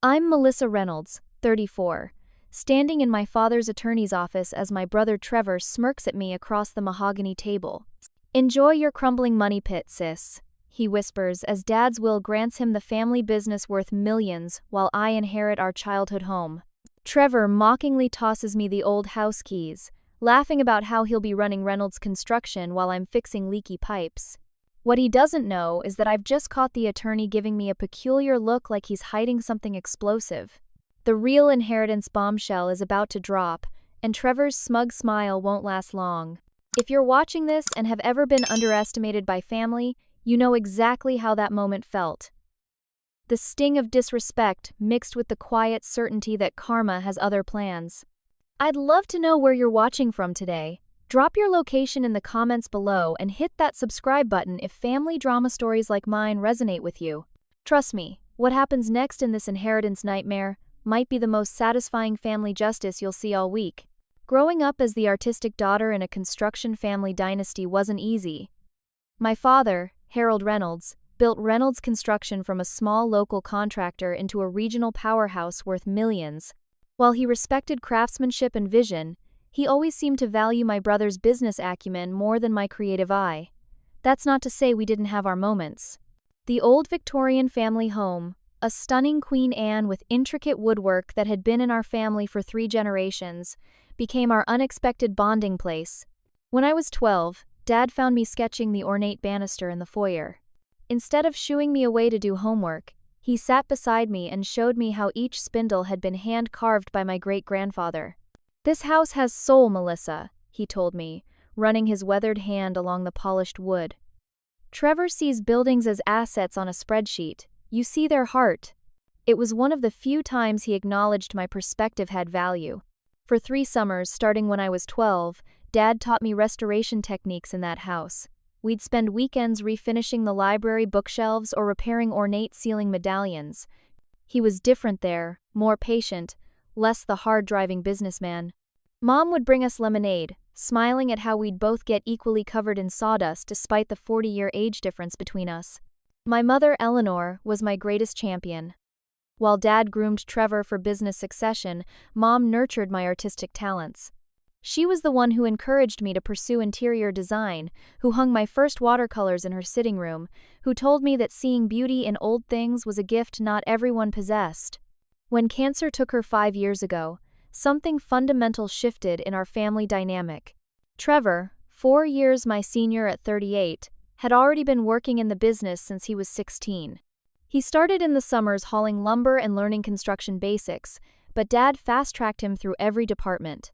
I'm Melissa Reynolds, 34, standing in my father's attorney's office as my brother Trevor smirks at me across the mahogany table. "Enjoy your crumbling money pit, sis," he whispers as Dad's will grants him the family business worth millions while I inherit our childhood home. Trevor mockingly tosses me the old house keys, laughing about how he'll be running Reynolds Construction while I'm fixing leaky pipes. What he doesn't know is that I've just caught the attorney giving me a peculiar look like he's hiding something explosive. The real inheritance bombshell is about to drop, and Trevor's smug smile won't last long. If you're watching this and have ever been underestimated by family, you know exactly how that moment felt. The sting of disrespect mixed with the quiet certainty that karma has other plans. I'd love to know where you're watching from today. Drop your location in the comments below and hit that subscribe button if family drama stories like mine resonate with you. Trust me, what happens next in this inheritance nightmare might be the most satisfying family justice you'll see all week. Growing up as the artistic daughter in a construction family dynasty wasn't easy. My father, Harold Reynolds, built Reynolds Construction from a small local contractor into a regional powerhouse worth millions. While he respected craftsmanship and vision, he always seemed to value my brother's business acumen more than my creative eye. That's not to say we didn't have our moments. The old Victorian family home, a stunning Queen Anne with intricate woodwork that had been in our family for 3 generations, became our unexpected bonding place. When I was 12, Dad found me sketching the ornate banister in the foyer. Instead of shooing me away to do homework, he sat beside me and showed me how each spindle had been hand-carved by my great-grandfather. "This house has soul, Melissa," he told me, running his weathered hand along the polished wood. "Trevor sees buildings as assets on a spreadsheet. You see their heart." It was one of the few times he acknowledged my perspective had value. For 3 summers, starting when I was 12, Dad taught me restoration techniques in that house. We'd spend weekends refinishing the library bookshelves or repairing ornate ceiling medallions. He was different there, more patient, less the hard-driving businessman. Mom would bring us lemonade, smiling at how we'd both get equally covered in sawdust despite the 40-year age difference between us. My mother, Eleanor, was my greatest champion. While Dad groomed Trevor for business succession, Mom nurtured my artistic talents. She was the one who encouraged me to pursue interior design, who hung my first watercolors in her sitting room, who told me that seeing beauty in old things was a gift not everyone possessed. When cancer took her 5 years ago, something fundamental shifted in our family dynamic. Trevor, 4 years my senior at 38, had already been working in the business since he was 16. He started in the summers hauling lumber and learning construction basics, but Dad fast-tracked him through every department.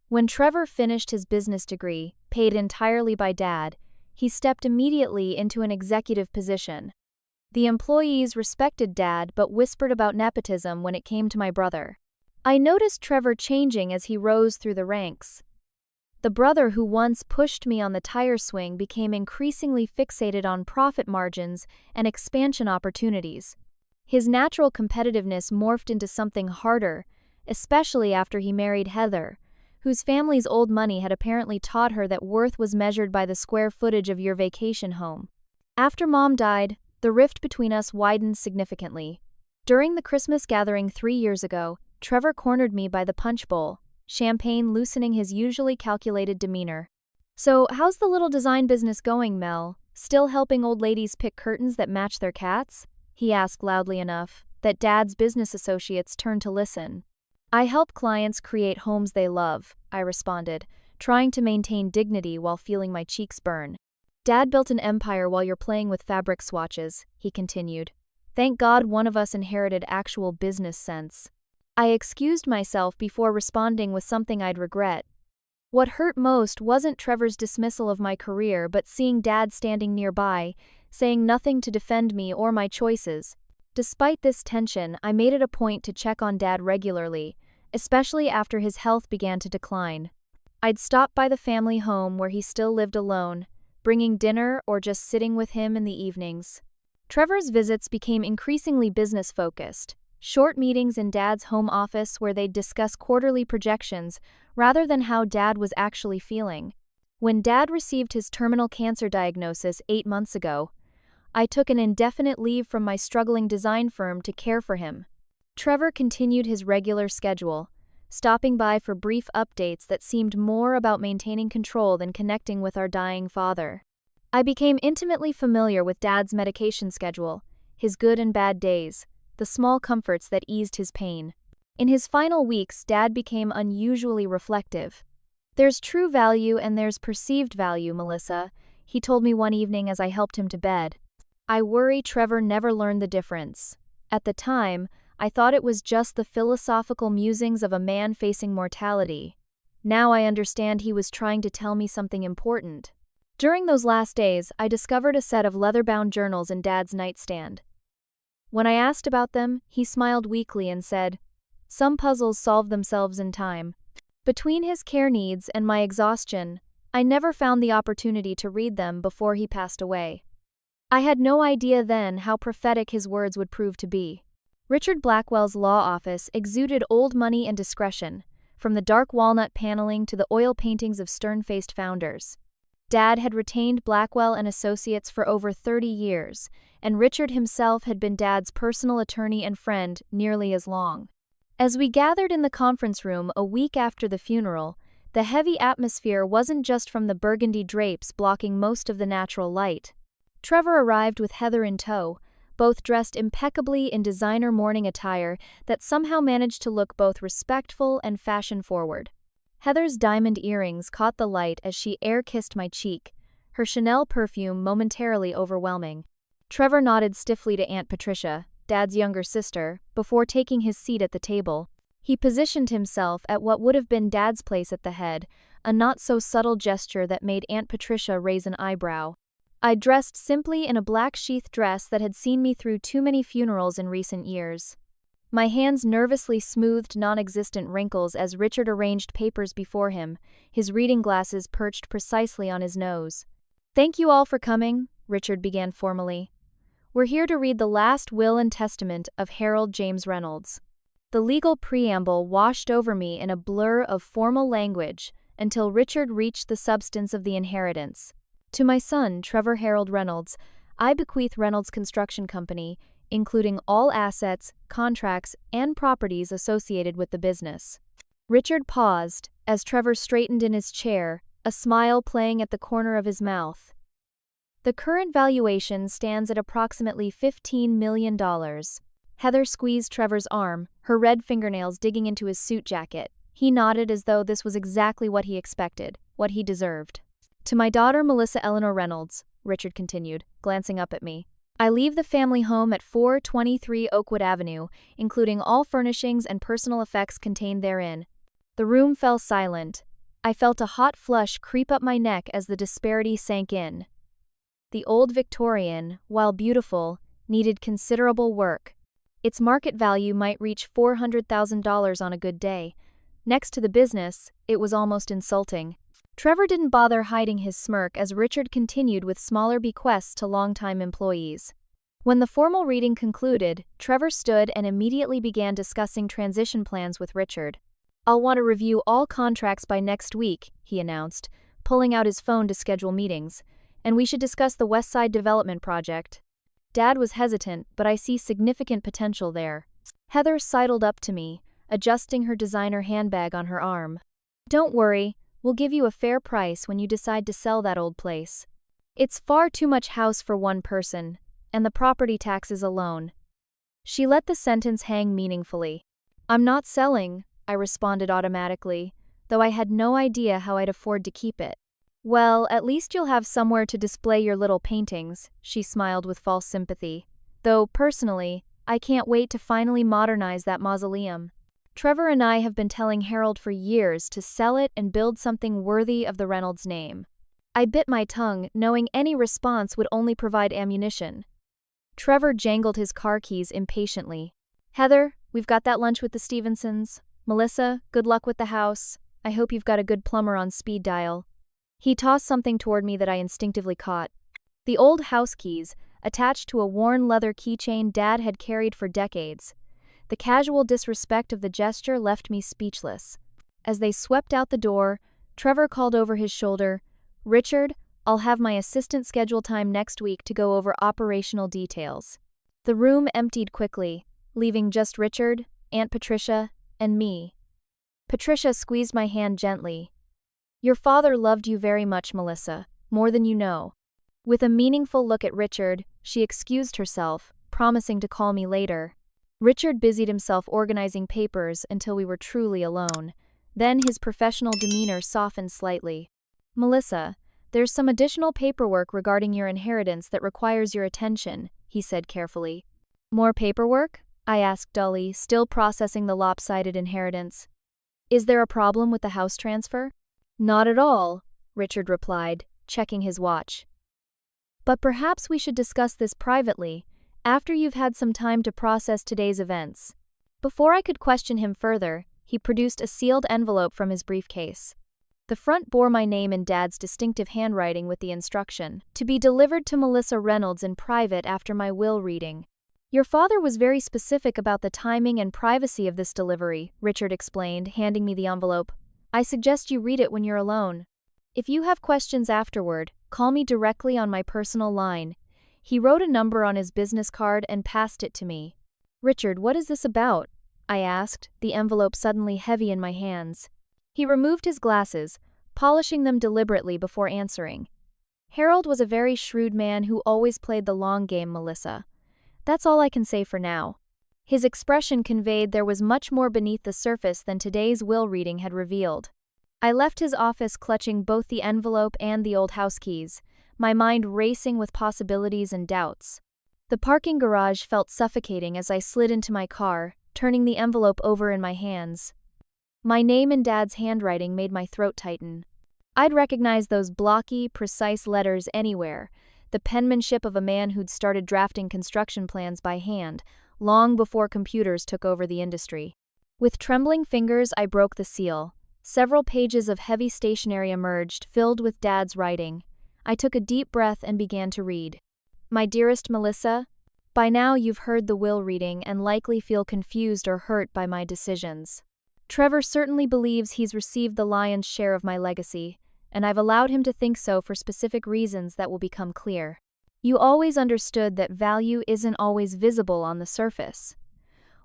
When Trevor finished his business degree, paid entirely by Dad, he stepped immediately into an executive position. The employees respected Dad but whispered about nepotism when it came to my brother. I noticed Trevor changing as he rose through the ranks. The brother who once pushed me on the tire swing became increasingly fixated on profit margins and expansion opportunities. His natural competitiveness morphed into something harder, especially after he married Heather, whose family's old money had apparently taught her that worth was measured by the square footage of your vacation home. After Mom died, the rift between us widened significantly. During the Christmas gathering 3 years ago, Trevor cornered me by the punch bowl, champagne loosening his usually calculated demeanor. "So, how's the little design business going, Mel? Still helping old ladies pick curtains that match their cats?" he asked loudly enough that Dad's business associates turned to listen. "I help clients create homes they love," I responded, trying to maintain dignity while feeling my cheeks burn. "Dad built an empire while you're playing with fabric swatches," he continued. "Thank God one of us inherited actual business sense." I excused myself before responding with something I'd regret. What hurt most wasn't Trevor's dismissal of my career but seeing Dad standing nearby, saying nothing to defend me or my choices. Despite this tension, I made it a point to check on Dad regularly, especially after his health began to decline. I'd stop by the family home where he still lived alone, bringing dinner or just sitting with him in the evenings. Trevor's visits became increasingly business-focused, short meetings in Dad's home office where they'd discuss quarterly projections rather than how Dad was actually feeling. When Dad received his terminal cancer diagnosis 8 months ago, I took an indefinite leave from my struggling design firm to care for him. Trevor continued his regular schedule, stopping by for brief updates that seemed more about maintaining control than connecting with our dying father. I became intimately familiar with Dad's medication schedule, his good and bad days, the small comforts that eased his pain. In his final weeks, Dad became unusually reflective. "There's true value and there's perceived value, Melissa," he told me one evening as I helped him to bed. I worry Trevor never learned the difference. At the time, I thought it was just the philosophical musings of a man facing mortality. Now I understand he was trying to tell me something important. During those last days, I discovered a set of leather-bound journals in Dad's nightstand. When I asked about them, he smiled weakly and said, "Some puzzles solve themselves in time." Between his care needs and my exhaustion, I never found the opportunity to read them before he passed away. I had no idea then how prophetic his words would prove to be. Richard Blackwell's law office exuded old money and discretion, from the dark walnut paneling to the oil paintings of stern-faced founders. Dad had retained Blackwell and Associates for over 30 years, and Richard himself had been Dad's personal attorney and friend nearly as long. As we gathered in the conference room a week after the funeral, the heavy atmosphere wasn't just from the burgundy drapes blocking most of the natural light. Trevor arrived with Heather in tow, both dressed impeccably in designer morning attire that somehow managed to look both respectful and fashion-forward. Heather's diamond earrings caught the light as she air-kissed my cheek, her Chanel perfume momentarily overwhelming. Trevor nodded stiffly to Aunt Patricia, Dad's younger sister, before taking his seat at the table. He positioned himself at what would have been Dad's place at the head, a not-so-subtle gesture that made Aunt Patricia raise an eyebrow. I dressed simply in a black sheath dress that had seen me through too many funerals in recent years. My hands nervously smoothed non-existent wrinkles as Richard arranged papers before him, his reading glasses perched precisely on his nose. "Thank you all for coming," Richard began formally. "We're here to read the last will and testament of Harold James Reynolds." The legal preamble washed over me in a blur of formal language until Richard reached the substance of the inheritance. "To my son, Trevor Harold Reynolds, I bequeath Reynolds Construction Company, including all assets, contracts, and properties associated with the business." Richard paused as Trevor straightened in his chair, a smile playing at the corner of his mouth. "The current valuation stands at approximately $15 million. Heather squeezed Trevor's arm, her red fingernails digging into his suit jacket. He nodded as though this was exactly what he expected, what he deserved. "To my daughter Melissa Eleanor Reynolds," Richard continued, glancing up at me, "I leave the family home at 423 Oakwood Avenue, including all furnishings and personal effects contained therein." The room fell silent. I felt a hot flush creep up my neck as the disparity sank in. The old Victorian, while beautiful, needed considerable work. Its market value might reach $400,000 on a good day. Next to the business, it was almost insulting. Trevor didn't bother hiding his smirk as Richard continued with smaller bequests to longtime employees. When the formal reading concluded, Trevor stood and immediately began discussing transition plans with Richard. "I'll want to review all contracts by next week," he announced, pulling out his phone to schedule meetings. "And we should discuss the West Side development project." Dad was hesitant, but I see significant potential there. Heather sidled up to me, adjusting her designer handbag on her arm. "Don't worry. We'll give you a fair price when you decide to sell that old place. It's far too much house for one person, and the property taxes alone." She let the sentence hang meaningfully. "I'm not selling," I responded automatically, though I had no idea how I'd afford to keep it. "Well, at least you'll have somewhere to display your little paintings," she smiled with false sympathy. "Though, personally, I can't wait to finally modernize that mausoleum. Trevor and I have been telling Harold for years to sell it and build something worthy of the Reynolds name." I bit my tongue, knowing any response would only provide ammunition. Trevor jangled his car keys impatiently. "Heather, we've got that lunch with the Stevensons. Melissa, good luck with the house. I hope you've got a good plumber on speed dial." He tossed something toward me that I instinctively caught. The old house keys, attached to a worn leather keychain Dad had carried for decades. The casual disrespect of the gesture left me speechless. As they swept out the door, Trevor called over his shoulder, "Richard, I'll have my assistant schedule time next week to go over operational details." The room emptied quickly, leaving just Richard, Aunt Patricia, and me. Patricia squeezed my hand gently. Your father loved you very much, Melissa, more than you know. With a meaningful look at Richard, she excused herself, promising to call me later. Richard busied himself organizing papers until we were truly alone. Then his professional demeanor softened slightly. Melissa, there's some additional paperwork regarding your inheritance that requires your attention, he said carefully. More paperwork? I asked dully, still processing the lopsided inheritance. Is there a problem with the house transfer? Not at all, Richard replied, checking his watch. But perhaps we should discuss this privately, after you've had some time to process today's events. Before I could question him further, he produced a sealed envelope from his briefcase. The front bore my name in Dad's distinctive handwriting with the instruction, to be delivered to Melissa Reynolds in private after my will reading. Your father was very specific about the timing and privacy of this delivery, Richard explained, handing me the envelope. I suggest you read it when you're alone. If you have questions afterward, call me directly on my personal line. He wrote a number on his business card and passed it to me. Richard, what is this about? I asked, the envelope suddenly heavy in my hands. He removed his glasses, polishing them deliberately before answering. Harold was a very shrewd man who always played the long game, Melissa. That's all I can say for now. His expression conveyed there was much more beneath the surface than today's will reading had revealed. I left his office clutching both the envelope and the old house keys, my mind racing with possibilities and doubts. The parking garage felt suffocating as I slid into my car, turning the envelope over in my hands. My name in Dad's handwriting made my throat tighten. I'd recognize those blocky, precise letters anywhere, the penmanship of a man who'd started drafting construction plans by hand, long before computers took over the industry. With trembling fingers, I broke the seal. Several pages of heavy stationery emerged, filled with Dad's writing. I took a deep breath and began to read. My dearest Melissa, by now you've heard the will reading and likely feel confused or hurt by my decisions. Trevor certainly believes he's received the lion's share of my legacy, and I've allowed him to think so for specific reasons that will become clear. You always understood that value isn't always visible on the surface.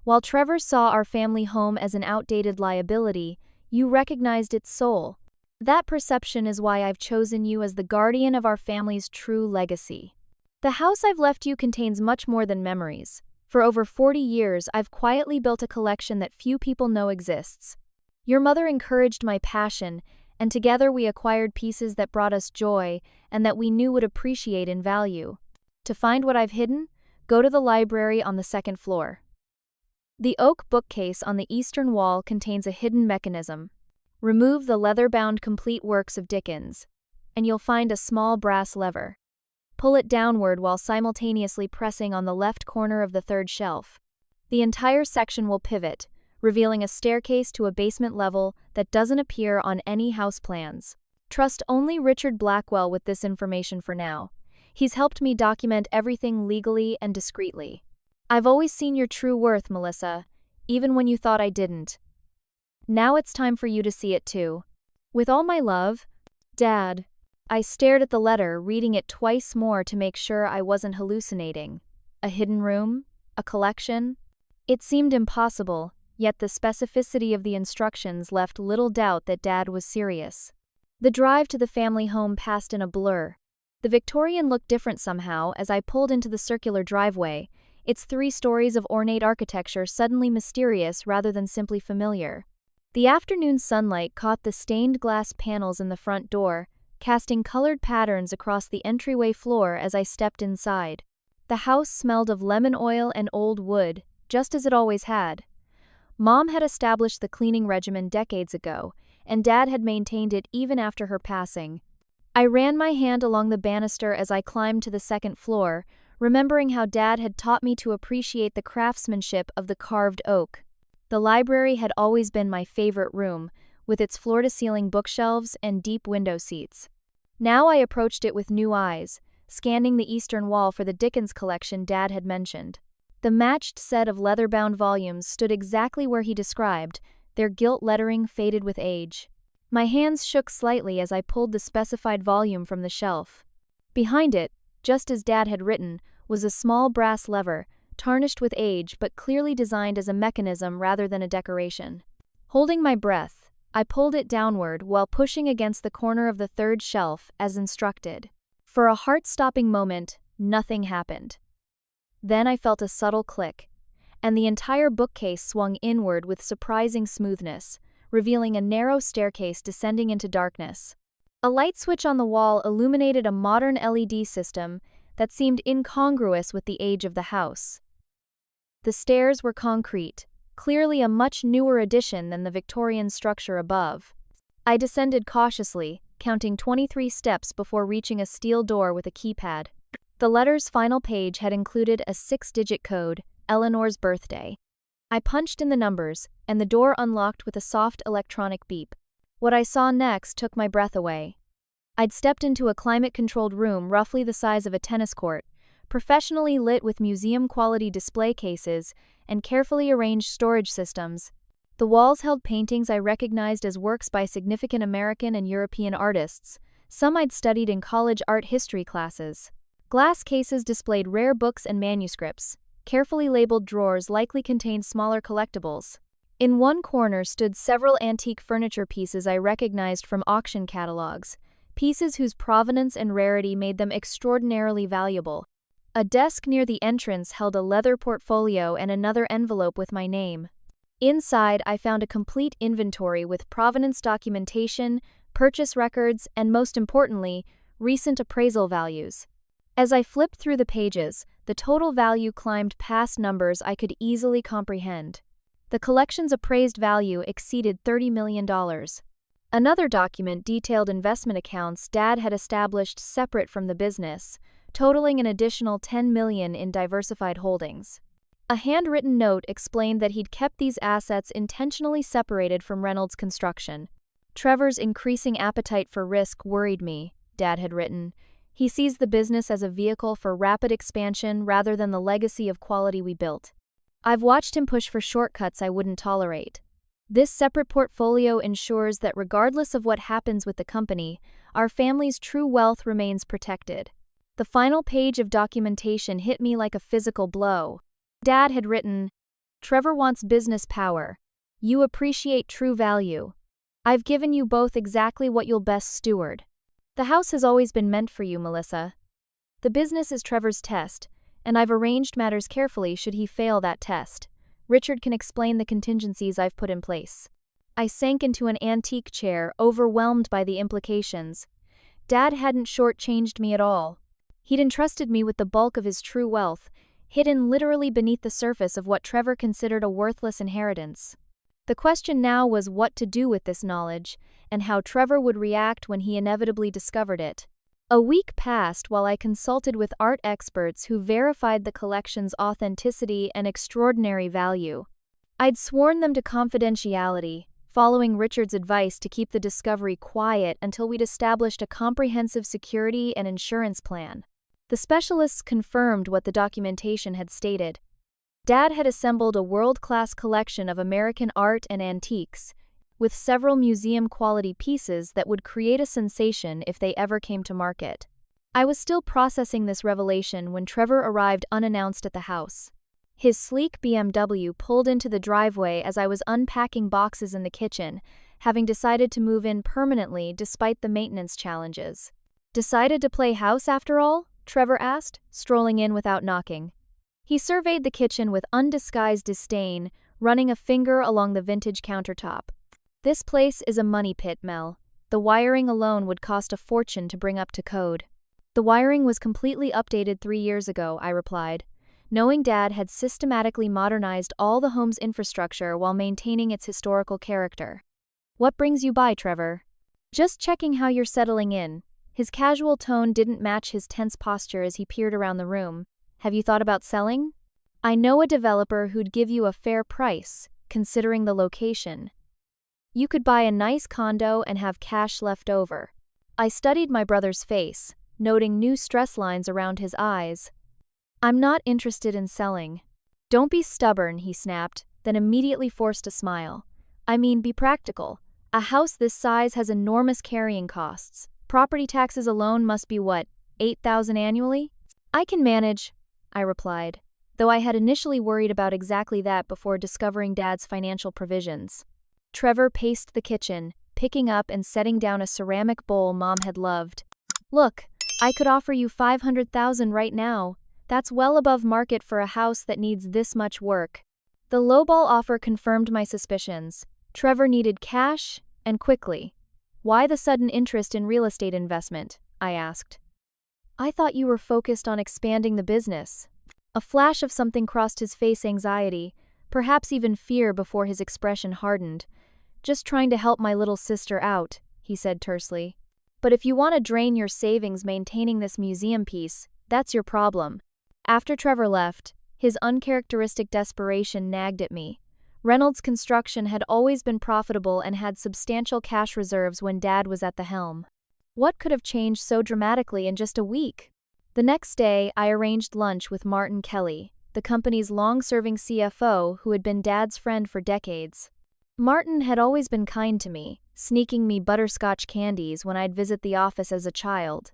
While Trevor saw our family home as an outdated liability, you recognized its soul. That perception is why I've chosen you as the guardian of our family's true legacy. The house I've left you contains much more than memories. For over 40 years, I've quietly built a collection that few people know exists. Your mother encouraged my passion, and together we acquired pieces that brought us joy and that we knew would appreciate in value. To find what I've hidden, go to the library on the second floor. The oak bookcase on the eastern wall contains a hidden mechanism. Remove the leather-bound complete works of Dickens, and you'll find a small brass lever. Pull it downward while simultaneously pressing on the left corner of the third shelf. The entire section will pivot, revealing a staircase to a basement level that doesn't appear on any house plans. Trust only Richard Blackwell with this information for now. He's helped me document everything legally and discreetly. I've always seen your true worth, Melissa, even when you thought I didn't. Now it's time for you to see it too. With all my love, Dad. I stared at the letter, reading it twice more to make sure I wasn't hallucinating. A hidden room? A collection? It seemed impossible, yet the specificity of the instructions left little doubt that Dad was serious. The drive to the family home passed in a blur. The Victorian looked different somehow as I pulled into the circular driveway, its 3 stories of ornate architecture suddenly mysterious rather than simply familiar. The afternoon sunlight caught the stained glass panels in the front door, casting colored patterns across the entryway floor as I stepped inside. The house smelled of lemon oil and old wood, just as it always had. Mom had established the cleaning regimen decades ago, and Dad had maintained it even after her passing. I ran my hand along the banister as I climbed to the second floor, remembering how Dad had taught me to appreciate the craftsmanship of the carved oak. The library had always been my favorite room, with its floor-to-ceiling bookshelves and deep window seats. Now I approached it with new eyes, scanning the eastern wall for the Dickens collection Dad had mentioned. The matched set of leather-bound volumes stood exactly where he described, their gilt lettering faded with age. My hands shook slightly as I pulled the specified volume from the shelf. Behind it, just as Dad had written, was a small brass lever, tarnished with age but clearly designed as a mechanism rather than a decoration. Holding my breath, I pulled it downward while pushing against the corner of the third shelf as instructed. For a heart-stopping moment, nothing happened. Then I felt a subtle click, and the entire bookcase swung inward with surprising smoothness, revealing a narrow staircase descending into darkness. A light switch on the wall illuminated a modern LED system that seemed incongruous with the age of the house. The stairs were concrete, clearly a much newer addition than the Victorian structure above. I descended cautiously, counting 23 steps before reaching a steel door with a keypad. The letter's final page had included a 6-digit code, Eleanor's birthday. I punched in the numbers, and the door unlocked with a soft electronic beep. What I saw next took my breath away. I'd stepped into a climate-controlled room roughly the size of a tennis court, professionally lit with museum-quality display cases and carefully arranged storage systems. The walls held paintings I recognized as works by significant American and European artists, some I'd studied in college art history classes. Glass cases displayed rare books and manuscripts. Carefully labeled drawers likely contained smaller collectibles. In one corner stood several antique furniture pieces I recognized from auction catalogs, pieces whose provenance and rarity made them extraordinarily valuable. A desk near the entrance held a leather portfolio and another envelope with my name. Inside, I found a complete inventory with provenance documentation, purchase records, and most importantly, recent appraisal values. As I flipped through the pages, the total value climbed past numbers I could easily comprehend. The collection's appraised value exceeded $30 million. Another document detailed investment accounts Dad had established separate from the business, totaling an additional $10 million in diversified holdings. A handwritten note explained that he'd kept these assets intentionally separated from Reynolds Construction. Trevor's increasing appetite for risk worried me, Dad had written. He sees the business as a vehicle for rapid expansion rather than the legacy of quality we built. I've watched him push for shortcuts I wouldn't tolerate. This separate portfolio ensures that regardless of what happens with the company, our family's true wealth remains protected. The final page of documentation hit me like a physical blow. Dad had written, "Trevor wants business power. You appreciate true value. I've given you both exactly what you'll best steward. The house has always been meant for you, Melissa. The business is Trevor's test, and I've arranged matters carefully should he fail that test. Richard can explain the contingencies I've put in place." I sank into an antique chair, overwhelmed by the implications. Dad hadn't shortchanged me at all. He'd entrusted me with the bulk of his true wealth, hidden literally beneath the surface of what Trevor considered a worthless inheritance. The question now was what to do with this knowledge, and how Trevor would react when he inevitably discovered it. A week passed while I consulted with art experts who verified the collection's authenticity and extraordinary value. I'd sworn them to confidentiality, following Richard's advice to keep the discovery quiet until we'd established a comprehensive security and insurance plan. The specialists confirmed what the documentation had stated. Dad had assembled a world-class collection of American art and antiques, with several museum-quality pieces that would create a sensation if they ever came to market. I was still processing this revelation when Trevor arrived unannounced at the house. His sleek BMW pulled into the driveway as I was unpacking boxes in the kitchen, having decided to move in permanently despite the maintenance challenges. "Decided to play house after all?" Trevor asked, strolling in without knocking. He surveyed the kitchen with undisguised disdain, running a finger along the vintage countertop. "This place is a money pit, Mel. The wiring alone would cost a fortune to bring up to code." "The wiring was completely updated 3 years ago," I replied, knowing Dad had systematically modernized all the home's infrastructure while maintaining its historical character. "What brings you by, Trevor?" "Just checking how you're settling in." His casual tone didn't match his tense posture as he peered around the room. "Have you thought about selling?" "I know a developer who'd give you a fair price, considering the location. You could buy a nice condo and have cash left over." I studied my brother's face, noting new stress lines around his eyes. "I'm not interested in selling." "Don't be stubborn," he snapped, then immediately forced a smile. "I mean, be practical. A house this size has enormous carrying costs. Property taxes alone must be what, $8,000 annually?" "I can manage," I replied. though I had initially worried about exactly that before discovering Dad's financial provisions. Trevor paced the kitchen, picking up and setting down a ceramic bowl Mom had loved. "Look, I could offer you $500,000 right now. That's well above market for a house that needs this much work." The lowball offer confirmed my suspicions. Trevor needed cash, and quickly. "Why the sudden interest in real estate investment?" I asked. "I thought you were focused on expanding the business." A flash of something crossed his face: anxiety, perhaps even fear before his expression hardened. "Just trying to help my little sister out," he said tersely. "But if you want to drain your savings maintaining this museum piece, that's your problem." After Trevor left, his uncharacteristic desperation nagged at me. Reynolds Construction had always been profitable and had substantial cash reserves when Dad was at the helm. What could have changed so dramatically in just a week? The next day, I arranged lunch with Martin Kelly, the company's long-serving CFO who had been Dad's friend for decades. Martin had always been kind to me, sneaking me butterscotch candies when I'd visit the office as a child.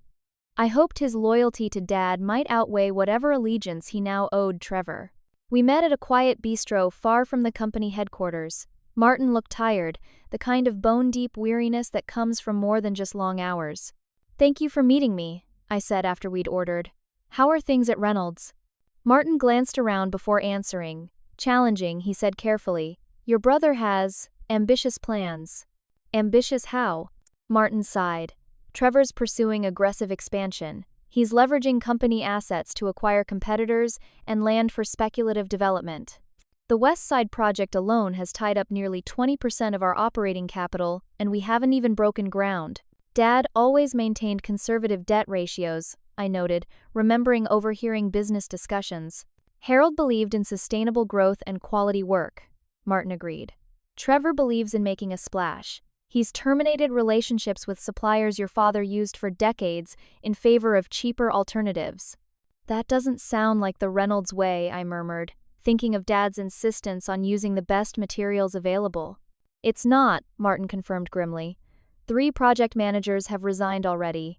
I hoped his loyalty to Dad might outweigh whatever allegiance he now owed Trevor. We met at a quiet bistro far from the company headquarters. Martin looked tired, the kind of bone-deep weariness that comes from more than just long hours. "Thank you for meeting me," I said after we'd ordered. "How are things at Reynolds?" Martin glanced around before answering. Challenging, he said carefully, "Your brother has ambitious plans." "Ambitious how?" Martin sighed. "Trevor's pursuing aggressive expansion. He's leveraging company assets to acquire competitors and land for speculative development. The West Side project alone has tied up nearly 20% of our operating capital, and we haven't even broken ground." "Dad always maintained conservative debt ratios," I noted, remembering overhearing business discussions. "Harold believed in sustainable growth and quality work," Martin agreed. "Trevor believes in making a splash. He's terminated relationships with suppliers your father used for decades in favor of cheaper alternatives." "That doesn't sound like the Reynolds way," I murmured, thinking of Dad's insistence on using the best materials available. "It's not," Martin confirmed grimly. 3 project managers have resigned already.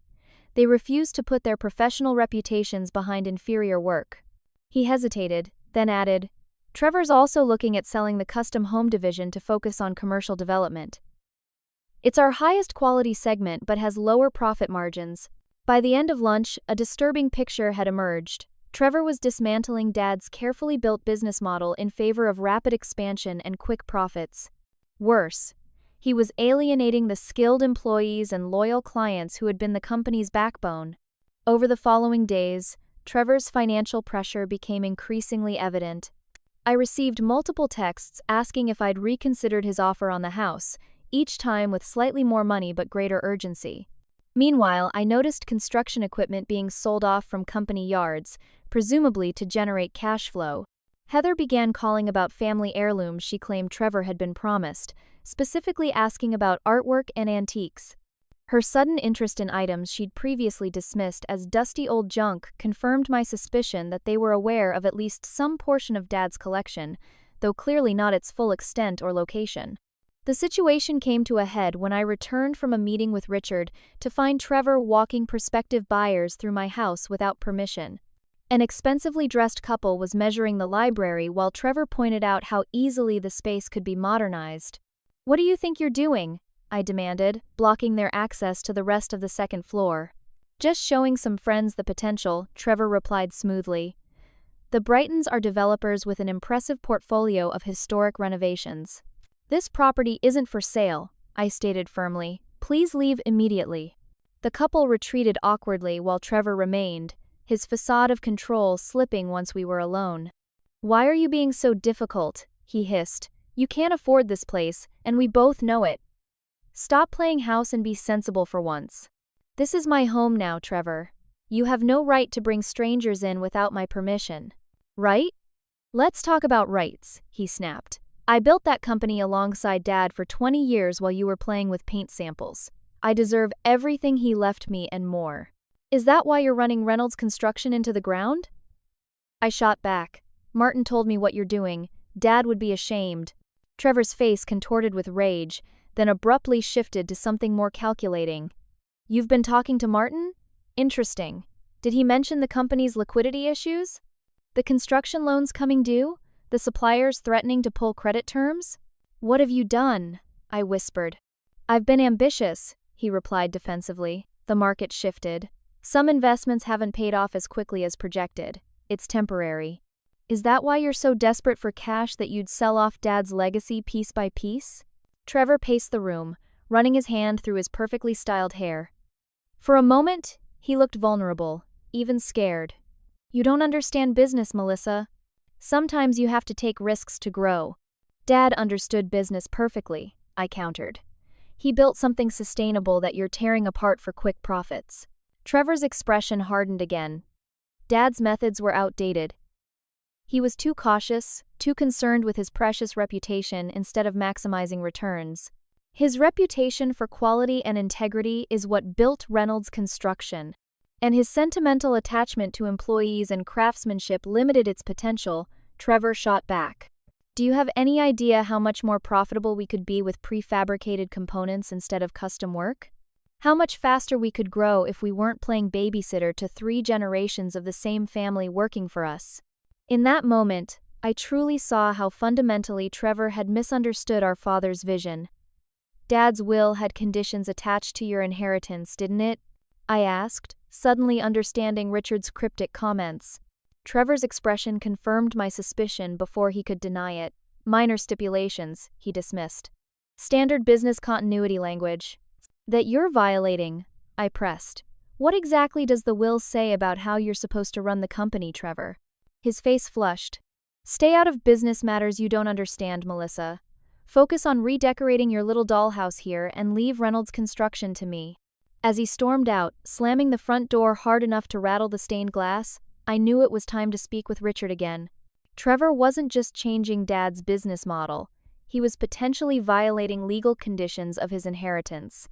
They refuse to put their professional reputations behind inferior work." He hesitated, then added, "Trevor's also looking at selling the custom home division to focus on commercial development. It's our highest quality segment but has lower profit margins." By the end of lunch, a disturbing picture had emerged. Trevor was dismantling Dad's carefully built business model in favor of rapid expansion and quick profits. Worse, he was alienating the skilled employees and loyal clients who had been the company's backbone. Over the following days, Trevor's financial pressure became increasingly evident. I received multiple texts asking if I'd reconsidered his offer on the house, each time with slightly more money but greater urgency. Meanwhile, I noticed construction equipment being sold off from company yards, presumably to generate cash flow. Heather began calling about family heirlooms she claimed Trevor had been promised, specifically asking about artwork and antiques. Her sudden interest in items she'd previously dismissed as dusty old junk confirmed my suspicion that they were aware of at least some portion of Dad's collection, though clearly not its full extent or location. The situation came to a head when I returned from a meeting with Richard to find Trevor walking prospective buyers through my house without permission. An expensively dressed couple was measuring the library while Trevor pointed out how easily the space could be modernized. "What do you think you're doing?" I demanded, blocking their access to the rest of the second floor. "Just showing some friends the potential," Trevor replied smoothly. "The Brightons are developers with an impressive portfolio of historic renovations. This property isn't for sale," I stated firmly. "Please leave immediately." The couple retreated awkwardly while Trevor remained, his facade of control slipping once we were alone. "Why are you being so difficult?" he hissed. "You can't afford this place, and we both know it. Stop playing house and be sensible for once." "This is my home now, Trevor. You have no right to bring strangers in without my permission." "Right? Let's talk about rights," he snapped. "I built that company alongside Dad for 20 years while you were playing with paint samples. I deserve everything he left me and more. Is that why you're running Reynolds Construction into the ground?" I shot back. "Martin told me what you're doing. Dad would be ashamed." Trevor's face contorted with rage, then abruptly shifted to something more calculating. "You've been talking to Martin? Interesting. Did he mention the company's liquidity issues?" The construction loans coming due? The suppliers threatening to pull credit terms? What have you done? I whispered. I've been ambitious, he replied defensively. The market shifted. Some investments haven't paid off as quickly as projected. It's temporary. Is that why you're so desperate for cash that you'd sell off Dad's legacy piece by piece? Trevor paced the room, running his hand through his perfectly styled hair. For a moment, he looked vulnerable, even scared. You don't understand business, Melissa. Sometimes you have to take risks to grow. Dad understood business perfectly, I countered. He built something sustainable that you're tearing apart for quick profits. Trevor's expression hardened again. Dad's methods were outdated. He was too cautious, too concerned with his precious reputation instead of maximizing returns. His reputation for quality and integrity is what built Reynolds Construction, and his sentimental attachment to employees and craftsmanship limited its potential. Trevor shot back. Do you have any idea how much more profitable we could be with prefabricated components instead of custom work? How much faster we could grow if we weren't playing babysitter to 3 generations of the same family working for us? In that moment, I truly saw how fundamentally Trevor had misunderstood our father's vision. Dad's will had conditions attached to your inheritance, didn't it? I asked, suddenly understanding Richard's cryptic comments. Trevor's expression confirmed my suspicion before he could deny it. Minor stipulations, he dismissed. Standard business continuity language. That you're violating, I pressed. What exactly does the will say about how you're supposed to run the company, Trevor? His face flushed. Stay out of business matters you don't understand, Melissa. Focus on redecorating your little dollhouse here and leave Reynolds Construction to me. As he stormed out, slamming the front door hard enough to rattle the stained glass, I knew it was time to speak with Richard again. Trevor wasn't just changing Dad's business model. He was potentially violating legal conditions of his inheritance.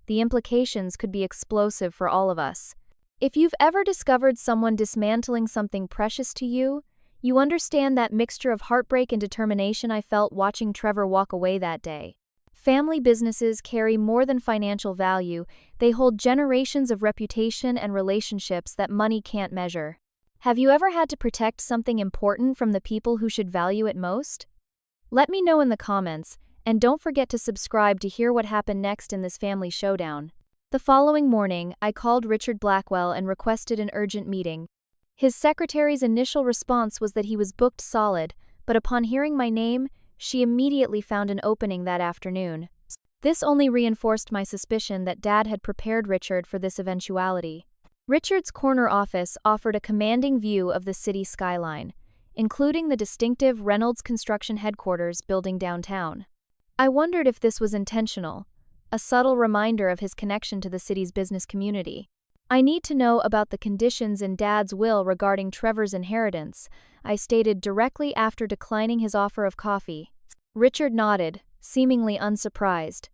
The implications could be explosive for all of us. If you've ever discovered someone dismantling something precious to you, you understand that mixture of heartbreak and determination I felt watching Trevor walk away that day. Family businesses carry more than financial value, they hold generations of reputation and relationships that money can't measure. Have you ever had to protect something important from the people who should value it most? Let me know in the comments, and don't forget to subscribe to hear what happened next in this family showdown. The following morning, I called Richard Blackwell and requested an urgent meeting. His secretary's initial response was that he was booked solid, but upon hearing my name, she immediately found an opening that afternoon. This only reinforced my suspicion that Dad had prepared Richard for this eventuality. Richard's corner office offered a commanding view of the city skyline, including the distinctive Reynolds Construction headquarters building downtown. I wondered if this was intentional, a subtle reminder of his connection to the city's business community. I need to know about the conditions in Dad's will regarding Trevor's inheritance, I stated directly after declining his offer of coffee. Richard nodded, seemingly unsurprised.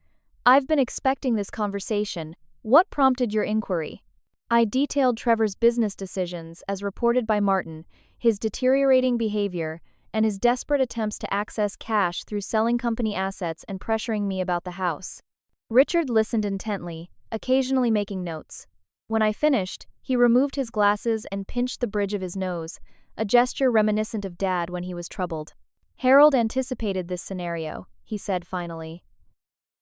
I've been expecting this conversation. What prompted your inquiry? I detailed Trevor's business decisions as reported by Martin, his deteriorating behavior, and his desperate attempts to access cash through selling company assets and pressuring me about the house. Richard listened intently, occasionally making notes. When I finished, he removed his glasses and pinched the bridge of his nose, a gesture reminiscent of Dad when he was troubled. Harold anticipated this scenario, he said finally.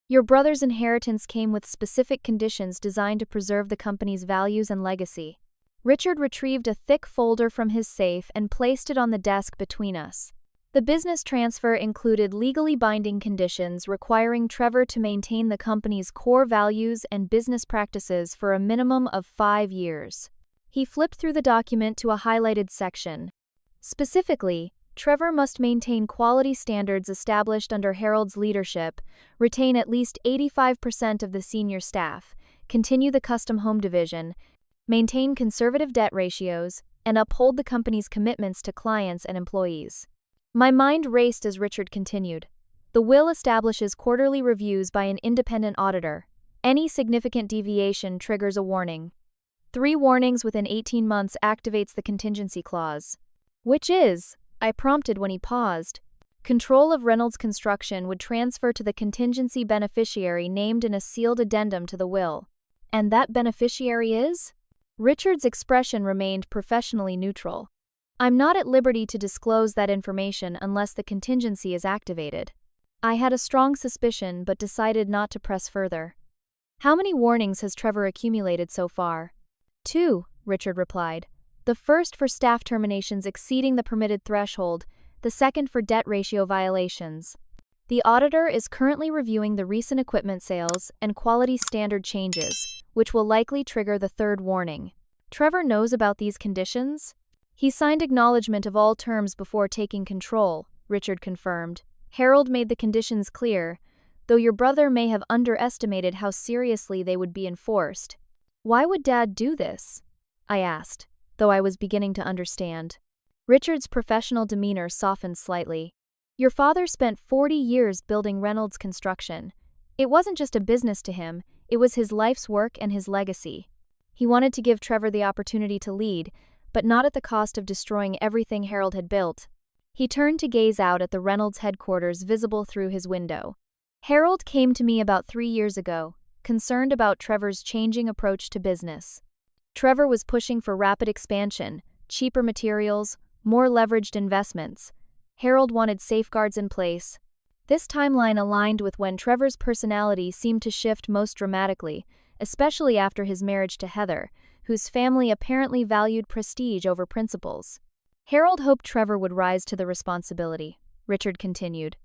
Your brother's inheritance came with specific conditions designed to preserve the company's values and legacy. Richard retrieved a thick folder from his safe and placed it on the desk between us. The business transfer included legally binding conditions requiring Trevor to maintain the company's core values and business practices for a minimum of 5 years. He flipped through the document to a highlighted section. Specifically, Trevor must maintain quality standards established under Harold's leadership, retain at least 85% of the senior staff, continue the custom home division, maintain conservative debt ratios, and uphold the company's commitments to clients and employees. My mind raced as Richard continued. The will establishes quarterly reviews by an independent auditor. Any significant deviation triggers a warning. 3 warnings within 18 months activates the contingency clause. Which is? I prompted when he paused. Control of Reynolds Construction would transfer to the contingency beneficiary named in a sealed addendum to the will. And that beneficiary is? Richard's expression remained professionally neutral. I'm not at liberty to disclose that information unless the contingency is activated. I had a strong suspicion but decided not to press further. How many warnings has Trevor accumulated so far? 2, Richard replied. The first for staff terminations exceeding the permitted threshold, the second for debt ratio violations. The auditor is currently reviewing the recent equipment sales and quality standard changes, which will likely trigger the third warning. Trevor knows about these conditions? He signed acknowledgement of all terms before taking control, Richard confirmed. Harold made the conditions clear, though your brother may have underestimated how seriously they would be enforced. Why would Dad do this? I asked, though I was beginning to understand. Richard's professional demeanor softened slightly. Your father spent 40 years building Reynolds Construction. It wasn't just a business to him, it was his life's work and his legacy. He wanted to give Trevor the opportunity to lead, but not at the cost of destroying everything Harold had built. He turned to gaze out at the Reynolds headquarters visible through his window. Harold came to me about 3 years ago, concerned about Trevor's changing approach to business. Trevor was pushing for rapid expansion, cheaper materials, more leveraged investments. Harold wanted safeguards in place. This timeline aligned with when Trevor's personality seemed to shift most dramatically, especially after his marriage to Heather, whose family apparently valued prestige over principles. Harold hoped Trevor would rise to the responsibility, Richard continued.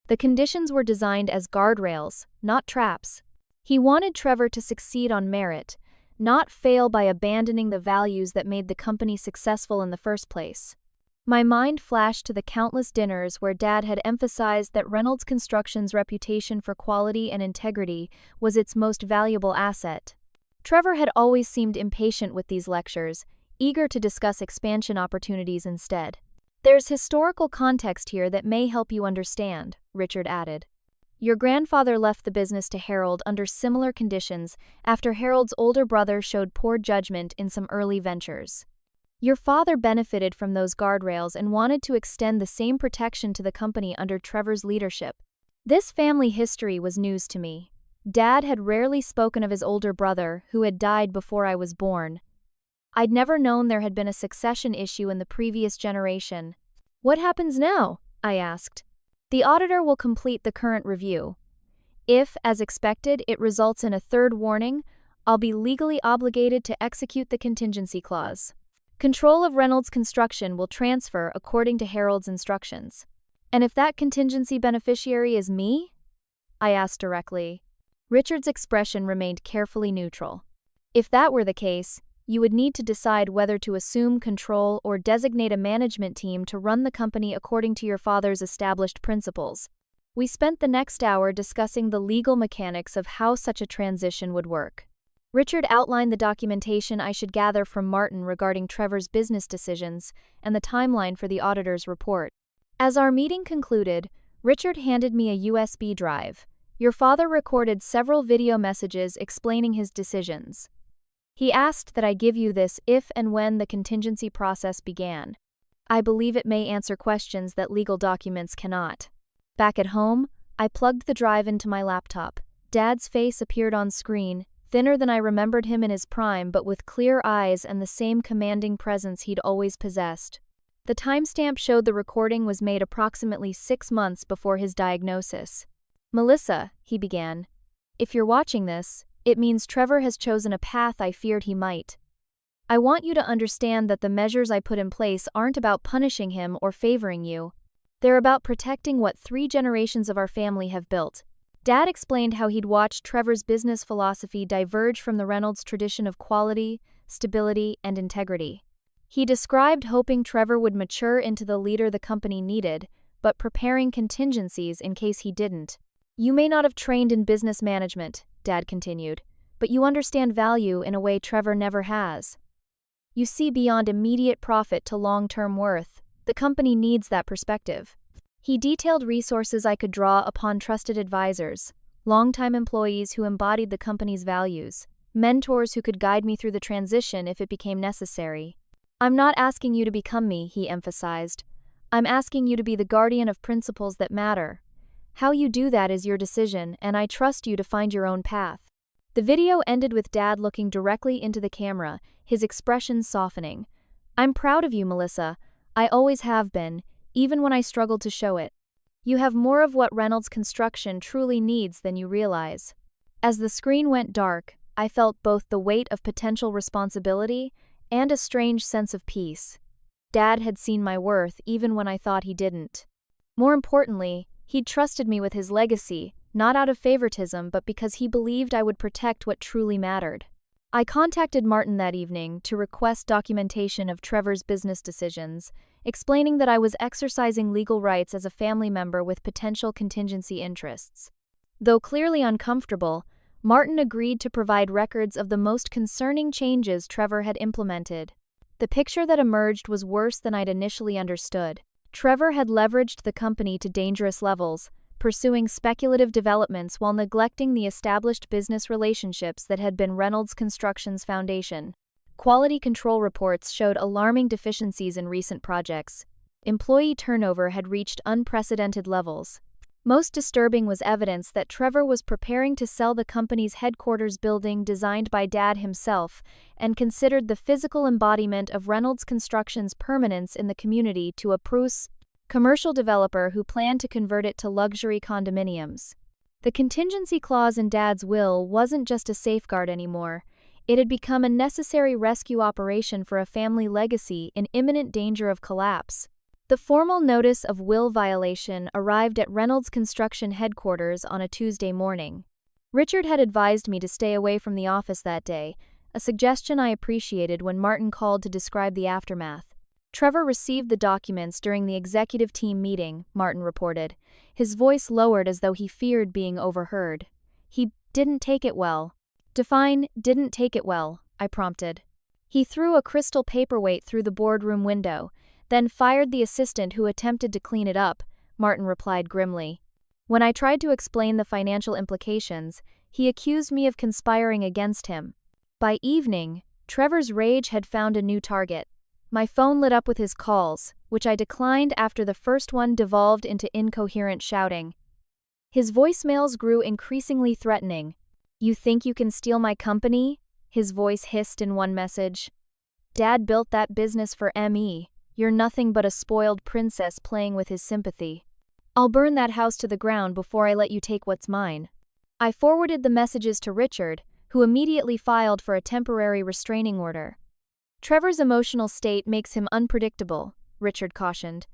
The conditions were designed as guardrails, not traps. He wanted Trevor to succeed on merit, not fail by abandoning the values that made the company successful in the first place. My mind flashed to the countless dinners where Dad had emphasized that Reynolds Construction's reputation for quality and integrity was its most valuable asset. Trevor had always seemed impatient with these lectures, eager to discuss expansion opportunities instead. There's historical context here that may help you understand, Richard added. Your grandfather left the business to Harold under similar conditions after Harold's older brother showed poor judgment in some early ventures. Your father benefited from those guardrails and wanted to extend the same protection to the company under Trevor's leadership. This family history was news to me. Dad had rarely spoken of his older brother, who had died before I was born. I'd never known there had been a succession issue in the previous generation. What happens now? I asked. The auditor will complete the current review. If, as expected, it results in a third warning, I'll be legally obligated to execute the contingency clause. Control of Reynolds Construction will transfer according to Harold's instructions. And if that contingency beneficiary is me? I asked directly. Richard's expression remained carefully neutral. If that were the case, you would need to decide whether to assume control or designate a management team to run the company according to your father's established principles. We spent the next hour discussing the legal mechanics of how such a transition would work. Richard outlined the documentation I should gather from Martin regarding Trevor's business decisions and the timeline for the auditor's report. As our meeting concluded, Richard handed me a USB drive. Your father recorded several video messages explaining his decisions. He asked that I give you this if and when the contingency process began. I believe it may answer questions that legal documents cannot. Back at home, I plugged the drive into my laptop. Dad's face appeared on screen, thinner than I remembered him in his prime but with clear eyes and the same commanding presence he'd always possessed. The timestamp showed the recording was made approximately 6 months before his diagnosis. Melissa, he began, if you're watching this, it means Trevor has chosen a path I feared he might. I want you to understand that the measures I put in place aren't about punishing him or favoring you. They're about protecting what 3 generations of our family have built. Dad explained how he'd watched Trevor's business philosophy diverge from the Reynolds tradition of quality, stability, and integrity. He described hoping Trevor would mature into the leader the company needed, but preparing contingencies in case he didn't. You may not have trained in business management, Dad continued, but you understand value in a way Trevor never has. You see beyond immediate profit to long-term worth. The company needs that perspective. He detailed resources I could draw upon trusted advisors, longtime employees who embodied the company's values, mentors who could guide me through the transition if it became necessary. I'm not asking you to become me, he emphasized. I'm asking you to be the guardian of principles that matter. How you do that is your decision, and I trust you to find your own path. The video ended with Dad looking directly into the camera, his expression softening. I'm proud of you, Melissa. I always have been, even when I struggled to show it. You have more of what Reynolds Construction truly needs than you realize. As the screen went dark, I felt both the weight of potential responsibility and a strange sense of peace. Dad had seen my worth even when I thought he didn't. More importantly, he'd trusted me with his legacy, not out of favoritism but because he believed I would protect what truly mattered. I contacted Martin that evening to request documentation of Trevor's business decisions, explaining that I was exercising legal rights as a family member with potential contingency interests. Though clearly uncomfortable, Martin agreed to provide records of the most concerning changes Trevor had implemented. The picture that emerged was worse than I'd initially understood. Trevor had leveraged the company to dangerous levels, pursuing speculative developments while neglecting the established business relationships that had been Reynolds Construction's foundation. Quality control reports showed alarming deficiencies in recent projects. Employee turnover had reached unprecedented levels. Most disturbing was evidence that Trevor was preparing to sell the company's headquarters building designed by Dad himself and considered the physical embodiment of Reynolds Construction's permanence in the community to a commercial developer who planned to convert it to luxury condominiums. The contingency clause in Dad's will wasn't just a safeguard anymore. It had become a necessary rescue operation for a family legacy in imminent danger of collapse. The formal notice of will violation arrived at Reynolds Construction headquarters on a Tuesday morning. Richard had advised me to stay away from the office that day, a suggestion I appreciated when Martin called to describe the aftermath. Trevor received the documents during the executive team meeting, Martin reported. His voice lowered as though he feared being overheard. He didn't take it well. Define didn't take it well, I prompted. He threw a crystal paperweight through the boardroom window, then fired the assistant who attempted to clean it up, Martin replied grimly. When I tried to explain the financial implications, he accused me of conspiring against him. By evening, Trevor's rage had found a new target. My phone lit up with his calls, which I declined after the first one devolved into incoherent shouting. His voicemails grew increasingly threatening. "You think you can steal my company?" his voice hissed in one message. "Dad built that business for me. You're nothing but a spoiled princess playing with his sympathy. I'll burn that house to the ground before I let you take what's mine." I forwarded the messages to Richard, who immediately filed for a temporary restraining order. "Trevor's emotional state makes him unpredictable," Richard cautioned.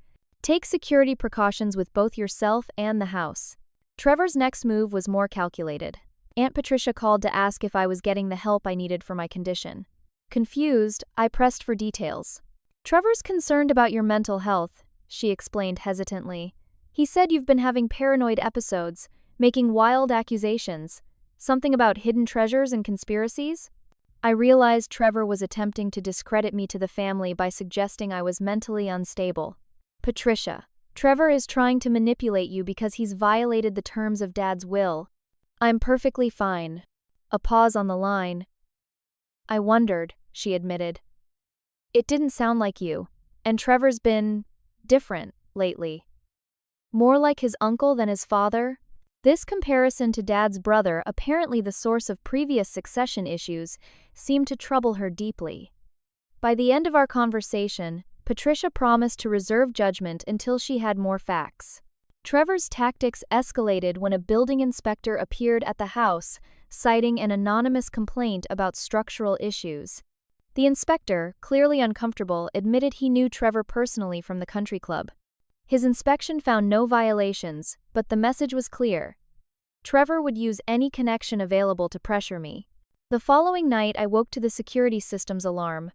"Take security precautions with both yourself and the house." Trevor's next move was more calculated. Aunt Patricia called to ask if I was getting the help I needed for my condition. Confused, I pressed for details. "Trevor's concerned about your mental health," she explained hesitantly. "He said you've been having paranoid episodes, making wild accusations. Something about hidden treasures and conspiracies?" I realized Trevor was attempting to discredit me to the family by suggesting I was mentally unstable. "Patricia, Trevor is trying to manipulate you because he's violated the terms of Dad's will." "I'm perfectly fine." A pause on the line. "I wondered," she admitted. "It didn't sound like you, and Trevor's been different lately. More like his uncle than his father?" This comparison to Dad's brother, apparently the source of previous succession issues, seemed to trouble her deeply. By the end of our conversation, Patricia promised to reserve judgment until she had more facts. Trevor's tactics escalated when a building inspector appeared at the house, citing an anonymous complaint about structural issues. The inspector, clearly uncomfortable, admitted he knew Trevor personally from the country club. His inspection found no violations, but the message was clear. Trevor would use any connection available to pressure me. The following night, I woke to the security system's alarm.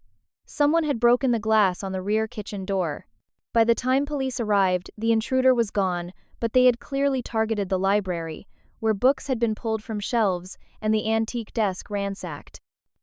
Someone had broken the glass on the rear kitchen door. By the time police arrived, the intruder was gone, but they had clearly targeted the library, where books had been pulled from shelves and the antique desk ransacked.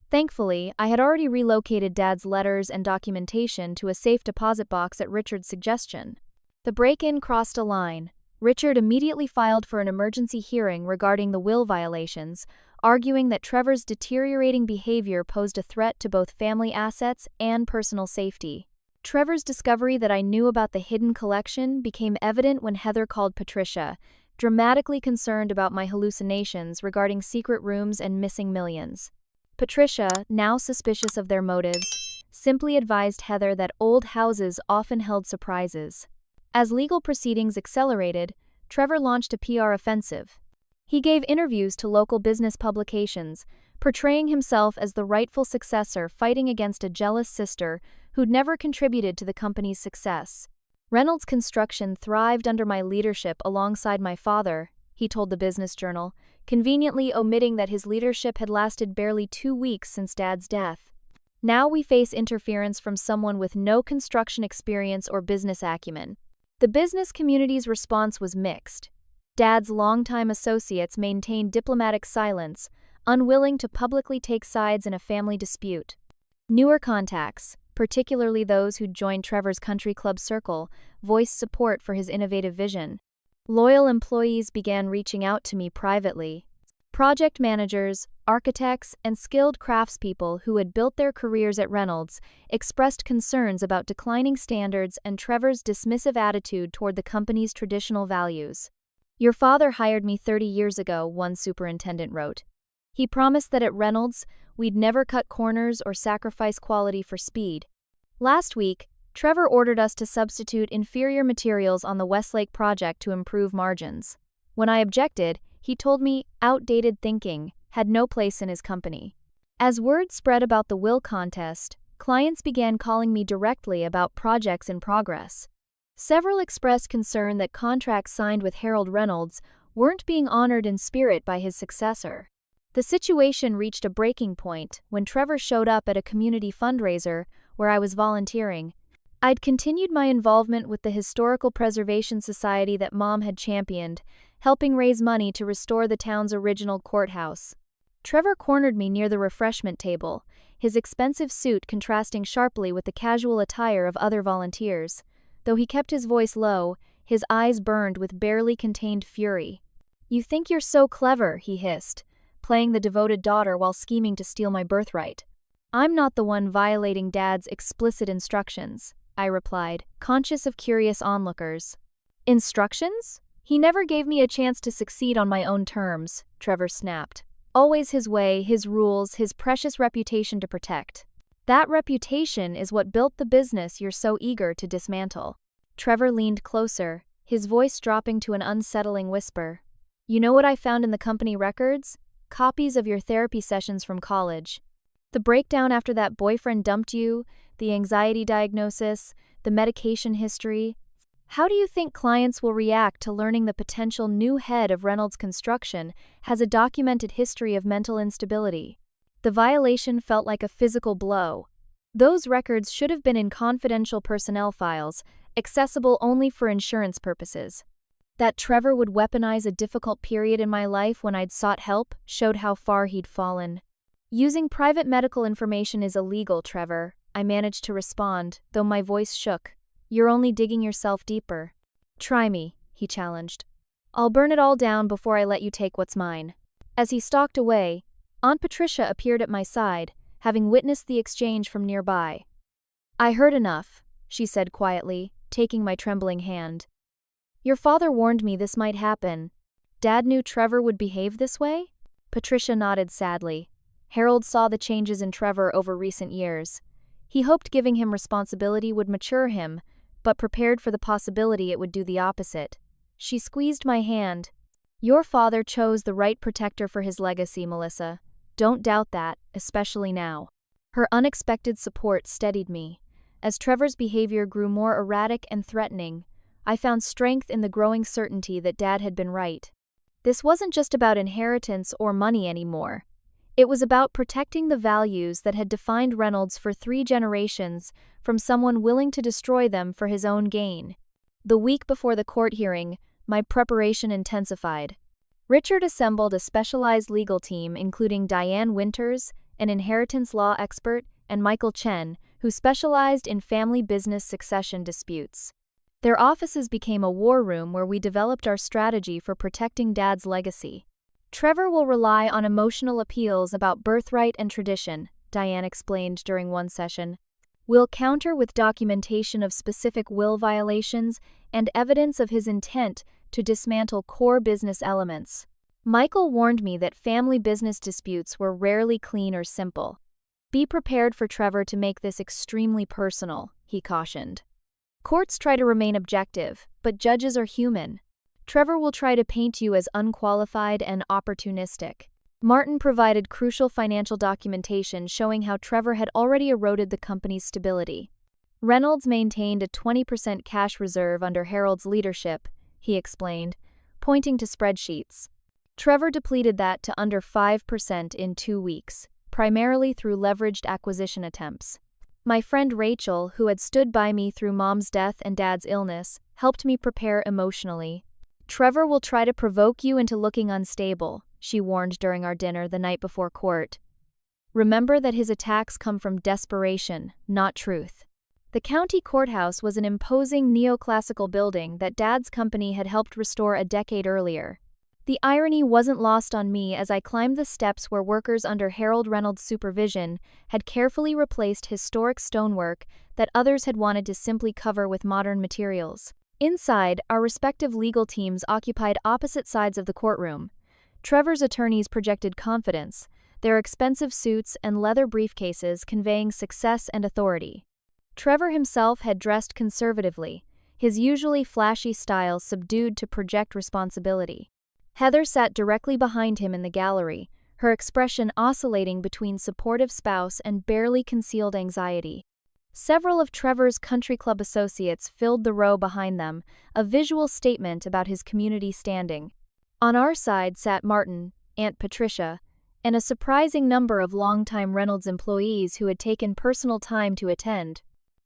Thankfully, I had already relocated Dad's letters and documentation to a safe deposit box at Richard's suggestion. The break-in crossed a line. Richard immediately filed for an emergency hearing regarding the will violations, arguing that Trevor's deteriorating behavior posed a threat to both family assets and personal safety. Trevor's discovery that I knew about the hidden collection became evident when Heather called Patricia, dramatically concerned about my hallucinations regarding secret rooms and missing millions. Patricia, now suspicious of their motives, simply advised Heather that old houses often held surprises. As legal proceedings accelerated, Trevor launched a PR offensive. He gave interviews to local business publications, portraying himself as the rightful successor fighting against a jealous sister who'd never contributed to the company's success. Reynolds Construction thrived under my leadership alongside my father, he told the Business Journal, conveniently omitting that his leadership had lasted barely 2 weeks since Dad's death. Now we face interference from someone with no construction experience or business acumen. The business community's response was mixed. Dad's longtime associates maintained diplomatic silence, unwilling to publicly take sides in a family dispute. Newer contacts, particularly those who'd joined Trevor's country club circle, voiced support for his innovative vision. Loyal employees began reaching out to me privately. Project managers, architects, and skilled craftspeople who had built their careers at Reynolds expressed concerns about declining standards and Trevor's dismissive attitude toward the company's traditional values. "Your father hired me 30 years ago," one superintendent wrote. "He promised that at Reynolds, we'd never cut corners or sacrifice quality for speed. Last week, Trevor ordered us to substitute inferior materials on the Westlake project to improve margins. When I objected, he told me outdated thinking had no place in his company." As word spread about the will contest, clients began calling me directly about projects in progress. Several expressed concern that contracts signed with Harold Reynolds weren't being honored in spirit by his successor. The situation reached a breaking point when Trevor showed up at a community fundraiser where I was volunteering. I'd continued my involvement with the Historical Preservation Society that Mom had championed, helping raise money to restore the town's original courthouse. Trevor cornered me near the refreshment table, his expensive suit contrasting sharply with the casual attire of other volunteers. Though he kept his voice low, his eyes burned with barely contained fury. "You think you're so clever," he hissed, playing the devoted daughter while scheming to steal my birthright. "I'm not the one violating Dad's explicit instructions," I replied, conscious of curious onlookers. "Instructions? He never gave me a chance to succeed on my own terms," Trevor snapped. "Always his way, his rules, his precious reputation to protect. That reputation is what built the business you're so eager to dismantle." Trevor leaned closer, his voice dropping to an unsettling whisper. "You know what I found in the company records? Copies of your therapy sessions from college. The breakdown after that boyfriend dumped you, the anxiety diagnosis, the medication history. How do you think clients will react to learning the potential new head of Reynolds Construction has a documented history of mental instability?" The violation felt like a physical blow. Those records should have been in confidential personnel files, accessible only for insurance purposes. That Trevor would weaponize a difficult period in my life when I'd sought help showed how far he'd fallen. "Using private medical information is illegal, Trevor," I managed to respond, though my voice shook. "You're only digging yourself deeper." "Try me," he challenged. "I'll burn it all down before I let you take what's mine." As he stalked away, Aunt Patricia appeared at my side, having witnessed the exchange from nearby. "I heard enough," she said quietly, taking my trembling hand. "Your father warned me this might happen. Dad knew Trevor would behave this way?" Patricia nodded sadly. Harold saw the changes in Trevor over recent years. He hoped giving him responsibility would mature him, but prepared for the possibility it would do the opposite. She squeezed my hand. "Your father chose the right protector for his legacy, Melissa. Don't doubt that, especially now." Her unexpected support steadied me. As Trevor's behavior grew more erratic and threatening, I found strength in the growing certainty that Dad had been right. This wasn't just about inheritance or money anymore. It was about protecting the values that had defined Reynolds for 3 generations from someone willing to destroy them for his own gain. The week before the court hearing, my preparation intensified. Richard assembled a specialized legal team including Diane Winters, an inheritance law expert, and Michael Chen, who specialized in family business succession disputes. Their offices became a war room where we developed our strategy for protecting Dad's legacy. "Trevor will rely on emotional appeals about birthright and tradition," Diane explained during one session. "We'll counter with documentation of specific will violations and evidence of his intent to dismantle core business elements." Michael warned me that family business disputes were rarely clean or simple. Be prepared for Trevor to make this extremely personal, he cautioned. Courts try to remain objective, but judges are human. Trevor will try to paint you as unqualified and opportunistic. Martin provided crucial financial documentation showing how Trevor had already eroded the company's stability. Reynolds maintained a 20% cash reserve under Harold's leadership, he explained, pointing to spreadsheets. Trevor depleted that to under 5% in 2 weeks, primarily through leveraged acquisition attempts. My friend Rachel, who had stood by me through Mom's death and Dad's illness, helped me prepare emotionally. Trevor will try to provoke you into looking unstable, she warned during our dinner the night before court. Remember that his attacks come from desperation, not truth. The county courthouse was an imposing neoclassical building that Dad's company had helped restore a decade earlier. The irony wasn't lost on me as I climbed the steps where workers under Harold Reynolds' supervision had carefully replaced historic stonework that others had wanted to simply cover with modern materials. Inside, our respective legal teams occupied opposite sides of the courtroom. Trevor's attorneys projected confidence, their expensive suits and leather briefcases conveying success and authority. Trevor himself had dressed conservatively, his usually flashy style subdued to project responsibility. Heather sat directly behind him in the gallery, her expression oscillating between supportive spouse and barely concealed anxiety. Several of Trevor's country club associates filled the row behind them, a visual statement about his community standing. On our side sat Martin, Aunt Patricia, and a surprising number of longtime Reynolds employees who had taken personal time to attend.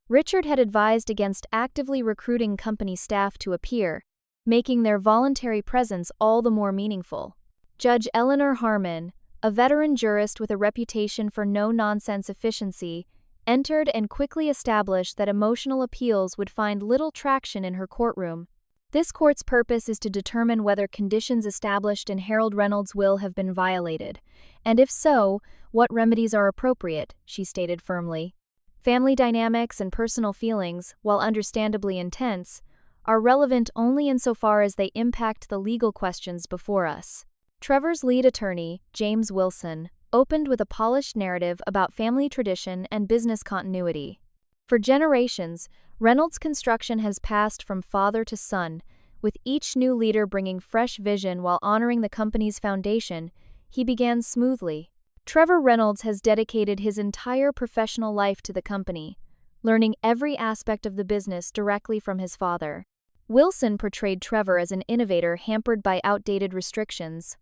Richard had advised against actively recruiting company staff to appear, making their voluntary presence all the more meaningful. Judge Eleanor Harmon, a veteran jurist with a reputation for no-nonsense efficiency, entered and quickly established that emotional appeals would find little traction in her courtroom. This court's purpose is to determine whether conditions established in Harold Reynolds' will have been violated, and if so, what remedies are appropriate, she stated firmly. Family dynamics and personal feelings, while understandably intense, are relevant only insofar as they impact the legal questions before us. Trevor's lead attorney, James Wilson, opened with a polished narrative about family tradition and business continuity. For generations, Reynolds Construction has passed from father to son, with each new leader bringing fresh vision while honoring the company's foundation. He began smoothly. Trevor Reynolds has dedicated his entire professional life to the company, learning every aspect of the business directly from his father. Wilson portrayed Trevor as an innovator hampered by outdated restrictions.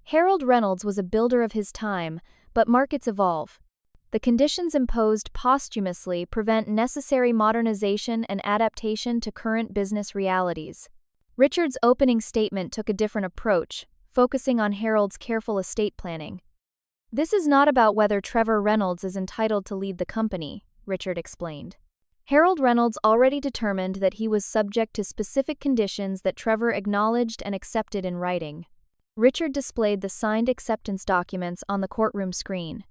Harold Reynolds was a builder of his time, but markets evolve. The conditions imposed posthumously prevent necessary modernization and adaptation to current business realities. Richard's opening statement took a different approach, focusing on Harold's careful estate planning. This is not about whether Trevor Reynolds is entitled to lead the company, Richard explained. Harold Reynolds already determined that he was subject to specific conditions that Trevor acknowledged and accepted in writing. Richard displayed the signed acceptance documents on the courtroom screen.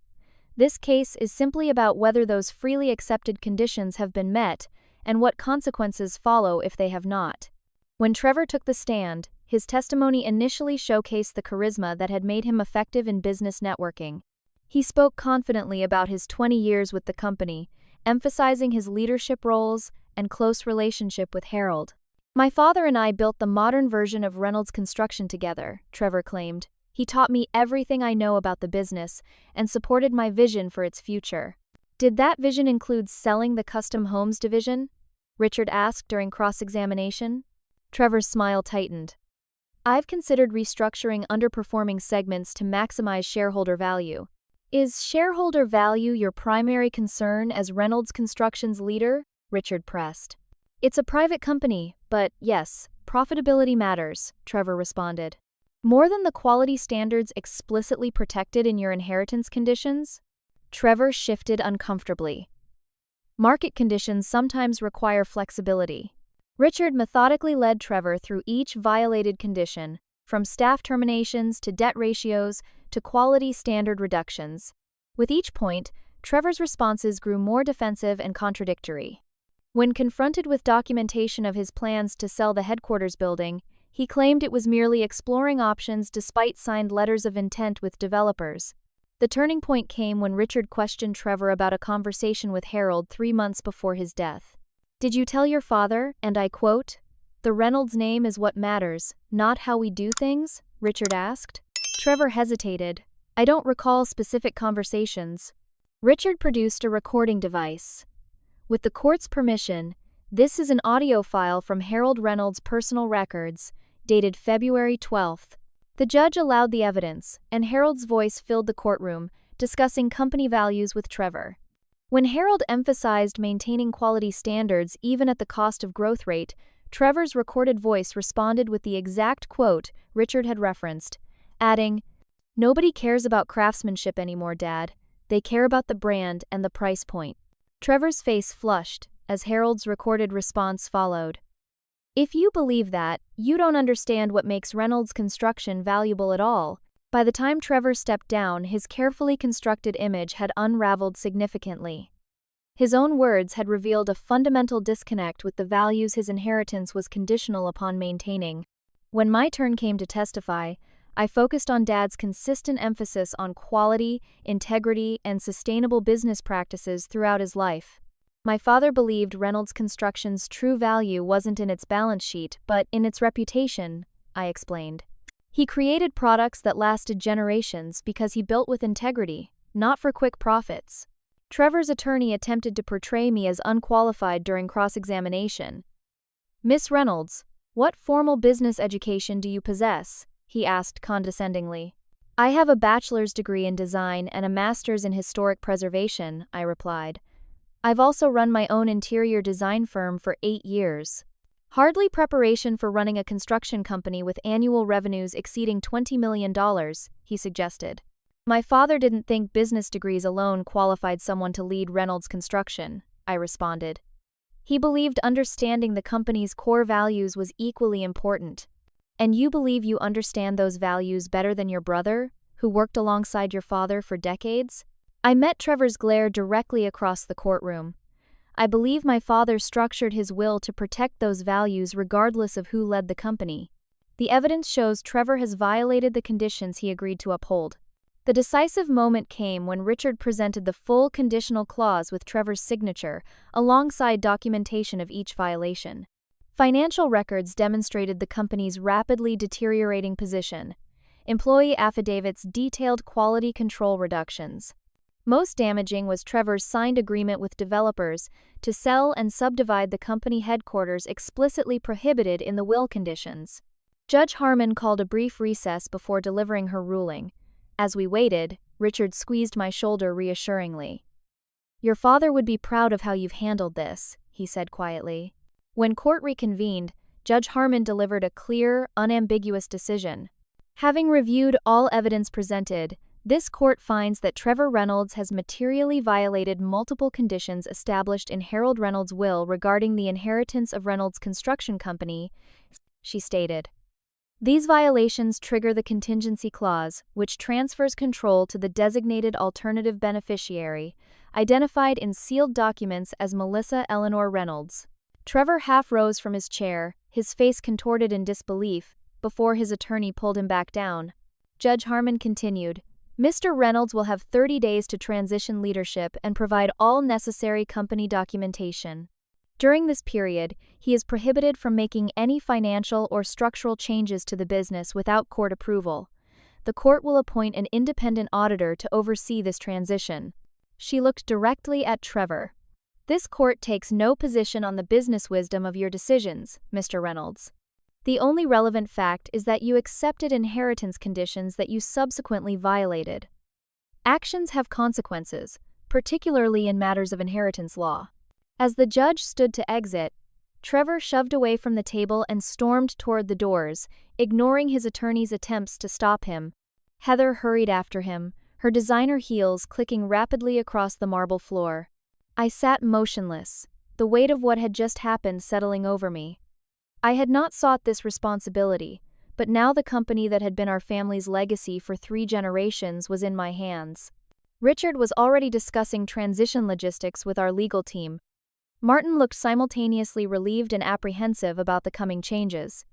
This case is simply about whether those freely accepted conditions have been met and what consequences follow if they have not. When Trevor took the stand, his testimony initially showcased the charisma that had made him effective in business networking. He spoke confidently about his 20 years with the company, emphasizing his leadership roles and close relationship with Harold. My father and I built the modern version of Reynolds Construction together, Trevor claimed. He taught me everything I know about the business and supported my vision for its future. Did that vision include selling the custom homes division? Richard asked during cross-examination. Trevor's smile tightened. I've considered restructuring underperforming segments to maximize shareholder value. Is shareholder value your primary concern as Reynolds Construction's leader? Richard pressed. It's a private company, but yes, profitability matters, Trevor responded. More than the quality standards explicitly protected in your inheritance conditions? Trevor shifted uncomfortably. Market conditions sometimes require flexibility. Richard methodically led Trevor through each violated condition, from staff terminations to debt ratios to quality standard reductions. With each point, Trevor's responses grew more defensive and contradictory. When confronted with documentation of his plans to sell the headquarters building, he claimed it was merely exploring options despite signed letters of intent with developers. The turning point came when Richard questioned Trevor about a conversation with Harold 3 months before his death. "Did you tell your father," and I quote, "the Reynolds name is what matters, not how we do things?" Richard asked. Trevor hesitated. "I don't recall specific conversations." Richard produced a recording device. With the court's permission, this is an audio file from Harold Reynolds' personal records, dated February 12th. The judge allowed the evidence, and Harold's voice filled the courtroom, discussing company values with Trevor. When Harold emphasized maintaining quality standards even at the cost of growth rate, Trevor's recorded voice responded with the exact quote Richard had referenced, adding, "Nobody cares about craftsmanship anymore, Dad. They care about the brand and the price point." Trevor's face flushed as Harold's recorded response followed. "If you believe that, you don't understand what makes Reynolds Construction valuable at all." By the time Trevor stepped down, his carefully constructed image had unraveled significantly. His own words had revealed a fundamental disconnect with the values his inheritance was conditional upon maintaining. When my turn came to testify, I focused on Dad's consistent emphasis on quality, integrity, and sustainable business practices throughout his life. My father believed Reynolds Construction's true value wasn't in its balance sheet, but in its reputation, I explained. He created products that lasted generations because he built with integrity, not for quick profits. Trevor's attorney attempted to portray me as unqualified during cross-examination. "Miss Reynolds, what formal business education do you possess?" he asked condescendingly. "I have a bachelor's degree in design and a master's in historic preservation," I replied. "I've also run my own interior design firm for 8 years. Hardly preparation for running a construction company with annual revenues exceeding $20 million, he suggested. "My father didn't think business degrees alone qualified someone to lead Reynolds Construction," I responded. "He believed understanding the company's core values was equally important. And you believe you understand those values better than your brother, who worked alongside your father for decades?" I met Trevor's glare directly across the courtroom. I believe my father structured his will to protect those values regardless of who led the company. The evidence shows Trevor has violated the conditions he agreed to uphold. The decisive moment came when Richard presented the full conditional clause with Trevor's signature, alongside documentation of each violation. Financial records demonstrated the company's rapidly deteriorating position. Employee affidavits detailed quality control reductions. Most damaging was Trevor's signed agreement with developers to sell and subdivide the company headquarters explicitly prohibited in the will conditions. Judge Harmon called a brief recess before delivering her ruling. As we waited, Richard squeezed my shoulder reassuringly. "Your father would be proud of how you've handled this," he said quietly. When court reconvened, Judge Harmon delivered a clear, unambiguous decision. Having reviewed all evidence presented, this court finds that Trevor Reynolds has materially violated multiple conditions established in Harold Reynolds' will regarding the inheritance of Reynolds Construction Company, she stated. These violations trigger the contingency clause, which transfers control to the designated alternative beneficiary, identified in sealed documents as Melissa Eleanor Reynolds. Trevor half rose from his chair, his face contorted in disbelief, before his attorney pulled him back down. Judge Harmon continued, "Mr. Reynolds will have 30 days to transition leadership and provide all necessary company documentation. During this period, he is prohibited from making any financial or structural changes to the business without court approval. The court will appoint an independent auditor to oversee this transition." She looked directly at Trevor. "This court takes no position on the business wisdom of your decisions, Mr. Reynolds. The only relevant fact is that you accepted inheritance conditions that you subsequently violated. Actions have consequences, particularly in matters of inheritance law." As the judge stood to exit, Trevor shoved away from the table and stormed toward the doors, ignoring his attorney's attempts to stop him. Heather hurried after him, her designer heels clicking rapidly across the marble floor. I sat motionless, the weight of what had just happened settling over me. I had not sought this responsibility, but now the company that had been our family's legacy for 3 generations was in my hands. Richard was already discussing transition logistics with our legal team. Martin looked simultaneously relieved and apprehensive about the coming changes.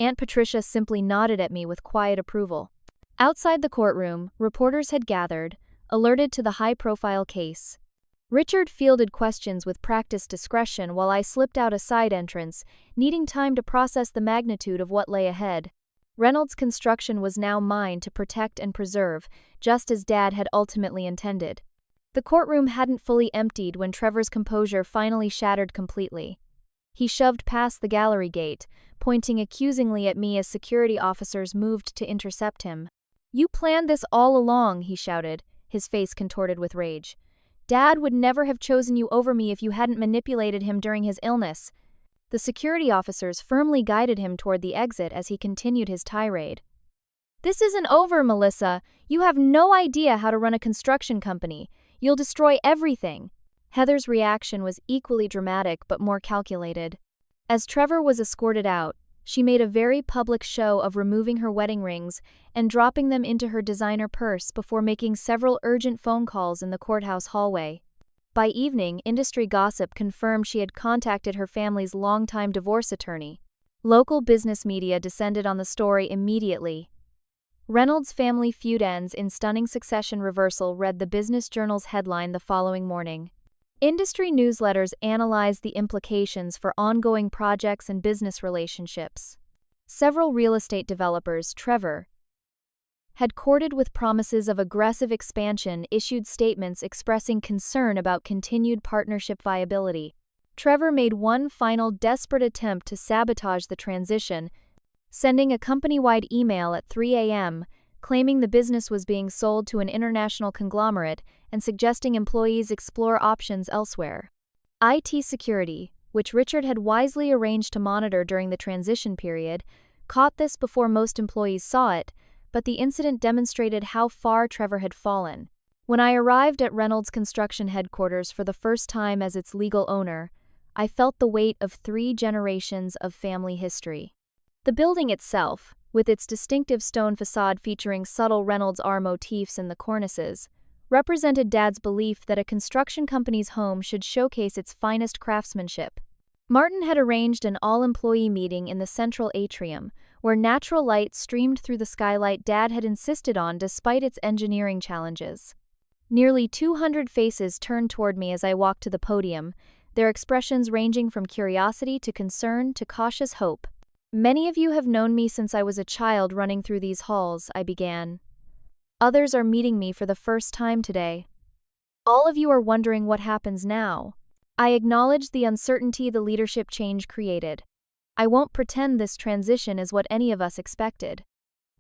Aunt Patricia simply nodded at me with quiet approval. Outside the courtroom, reporters had gathered, alerted to the high-profile case. Richard fielded questions with practiced discretion while I slipped out a side entrance, needing time to process the magnitude of what lay ahead. Reynolds Construction was now mine to protect and preserve, just as Dad had ultimately intended. The courtroom hadn't fully emptied when Trevor's composure finally shattered completely. He shoved past the gallery gate, pointing accusingly at me as security officers moved to intercept him. "You planned this all along," he shouted, his face contorted with rage. "Dad would never have chosen you over me if you hadn't manipulated him during his illness." The security officers firmly guided him toward the exit as he continued his tirade. "This isn't over, Melissa. You have no idea how to run a construction company. You'll destroy everything." Heather's reaction was equally dramatic but more calculated. As Trevor was escorted out, she made a very public show of removing her wedding rings and dropping them into her designer purse before making several urgent phone calls in the courthouse hallway. By evening, industry gossip confirmed she had contacted her family's longtime divorce attorney. Local business media descended on the story immediately. Reynolds' family feud ends in stunning succession reversal, read the Business Journal's headline the following morning. Industry newsletters analyzed the implications for ongoing projects and business relationships. Several real estate developers, Trevor, had courted with promises of aggressive expansion, issued statements expressing concern about continued partnership viability. Trevor made one final desperate attempt to sabotage the transition, sending a company-wide email at 3 a.m., claiming the business was being sold to an international conglomerate and suggesting employees explore options elsewhere. IT security, which Richard had wisely arranged to monitor during the transition period, caught this before most employees saw it, but the incident demonstrated how far Trevor had fallen. When I arrived at Reynolds Construction headquarters for the first time as its legal owner, I felt the weight of 3 generations of family history. The building itself, with its distinctive stone facade featuring subtle Reynolds R motifs in the cornices, represented Dad's belief that a construction company's home should showcase its finest craftsmanship. Martin had arranged an all-employee meeting in the central atrium, where natural light streamed through the skylight Dad had insisted on despite its engineering challenges. Nearly 200 faces turned toward me as I walked to the podium, their expressions ranging from curiosity to concern to cautious hope. "Many of you have known me since I was a child running through these halls," I began. "Others are meeting me for the first time today. All of you are wondering what happens now." I acknowledged the uncertainty the leadership change created. I won't pretend this transition is what any of us expected.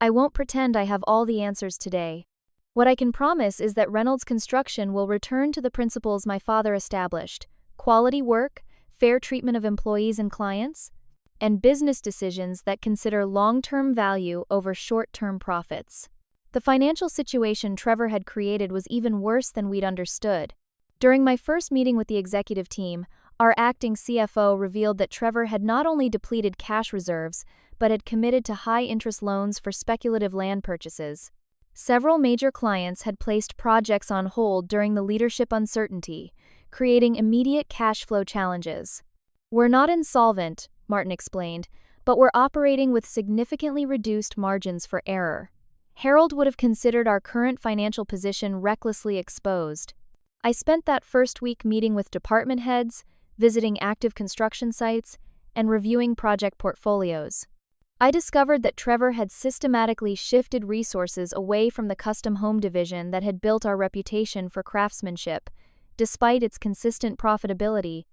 I won't pretend I have all the answers today. What I can promise is that Reynolds Construction will return to the principles my father established: quality work, fair treatment of employees and clients, and business decisions that consider long-term value over short-term profits. The financial situation Trevor had created was even worse than we'd understood. During my first meeting with the executive team, our acting CFO revealed that Trevor had not only depleted cash reserves, but had committed to high-interest loans for speculative land purchases. Several major clients had placed projects on hold during the leadership uncertainty, creating immediate cash flow challenges. "We're not insolvent," Martin explained, "but we're operating with significantly reduced margins for error." Harold would have considered our current financial position recklessly exposed. I spent that first week meeting with department heads, visiting active construction sites, and reviewing project portfolios. I discovered that Trevor had systematically shifted resources away from the custom home division that had built our reputation for craftsmanship, despite its consistent profitability,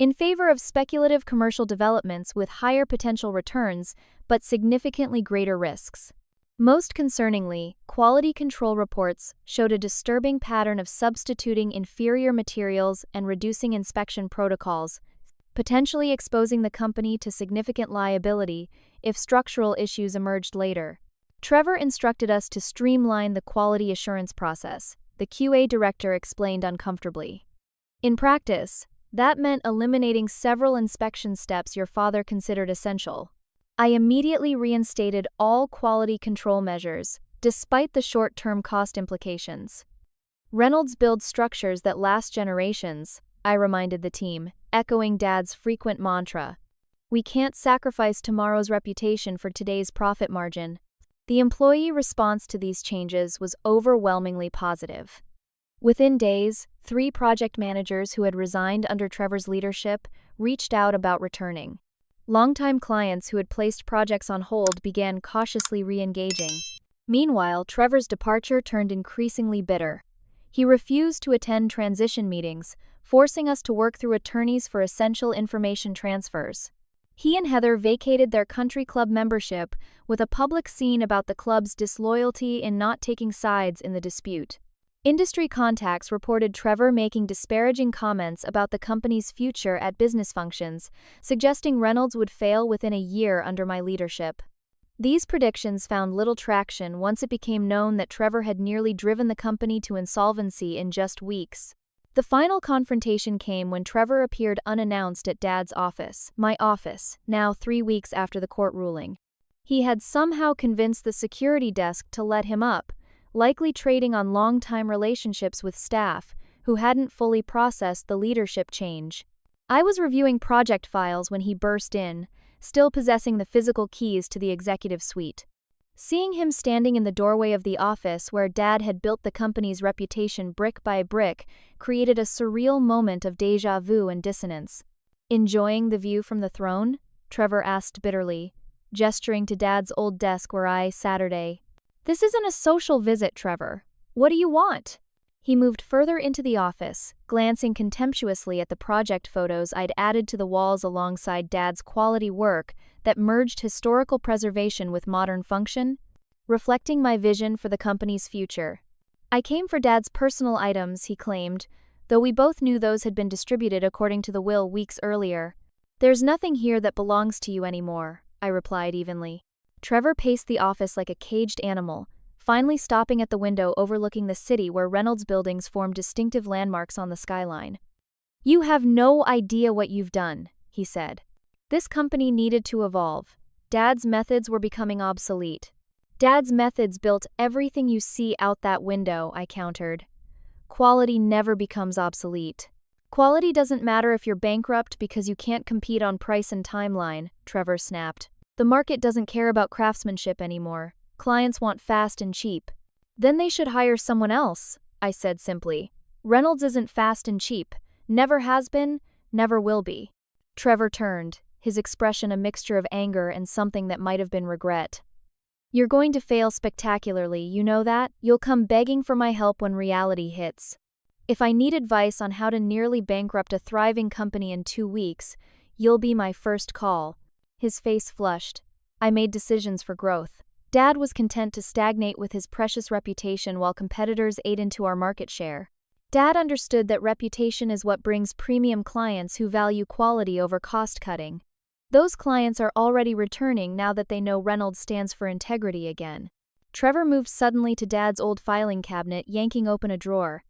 in favor of speculative commercial developments with higher potential returns but significantly greater risks. Most concerningly, quality control reports showed a disturbing pattern of substituting inferior materials and reducing inspection protocols, potentially exposing the company to significant liability if structural issues emerged later. Trevor instructed us to streamline the quality assurance process, the QA director explained uncomfortably. In practice, that meant eliminating several inspection steps your father considered essential. I immediately reinstated all quality control measures, despite the short-term cost implications. Reynolds builds structures that last generations, I reminded the team, echoing Dad's frequent mantra. We can't sacrifice tomorrow's reputation for today's profit margin. The employee response to these changes was overwhelmingly positive. Within days, 3 project managers who had resigned under Trevor's leadership reached out about returning. Longtime clients who had placed projects on hold began cautiously re-engaging. Meanwhile, Trevor's departure turned increasingly bitter. He refused to attend transition meetings, forcing us to work through attorneys for essential information transfers. He and Heather vacated their country club membership, with a public scene about the club's disloyalty in not taking sides in the dispute. Industry contacts reported Trevor making disparaging comments about the company's future at business functions, suggesting Reynolds would fail within a year under my leadership. These predictions found little traction once it became known that Trevor had nearly driven the company to insolvency in just weeks. The final confrontation came when Trevor appeared unannounced at Dad's office, my office, now 3 weeks after the court ruling. He had somehow convinced the security desk to let him up, likely trading on long-time relationships with staff who hadn't fully processed the leadership change. I was reviewing project files when he burst in, still possessing the physical keys to the executive suite. Seeing him standing in the doorway of the office where Dad had built the company's reputation brick by brick created a surreal moment of déjà vu and dissonance. "Enjoying the view from the throne?" Trevor asked bitterly, gesturing to Dad's old desk where I, Saturday. "This isn't a social visit, Trevor. What do you want?" He moved further into the office, glancing contemptuously at the project photos I'd added to the walls alongside Dad's quality work that merged historical preservation with modern function, reflecting my vision for the company's future. "I came for Dad's personal items," he claimed, though we both knew those had been distributed according to the will weeks earlier. "There's nothing here that belongs to you anymore," I replied evenly. Trevor paced the office like a caged animal, finally stopping at the window overlooking the city where Reynolds buildings formed distinctive landmarks on the skyline. "You have no idea what you've done," he said. "This company needed to evolve. Dad's methods were becoming obsolete." "Dad's methods built everything you see out that window," I countered. "Quality never becomes obsolete." "Quality doesn't matter if you're bankrupt because you can't compete on price and timeline," Trevor snapped. "The market doesn't care about craftsmanship anymore. Clients want fast and cheap." "Then they should hire someone else," I said simply. "Reynolds isn't fast and cheap. Never has been, never will be." Trevor turned, his expression a mixture of anger and something that might have been regret. "You're going to fail spectacularly, you know that? You'll come begging for my help when reality hits. If I need advice on how to nearly bankrupt a thriving company in 2 weeks, you'll be my first call." His face flushed. "I made decisions for growth. Dad was content to stagnate with his precious reputation while competitors ate into our market share. Dad understood that reputation is what brings premium clients who value quality over cost-cutting. Those clients are already returning now that they know Reynolds stands for integrity again." Trevor moved suddenly to Dad's old filing cabinet, yanking open a drawer.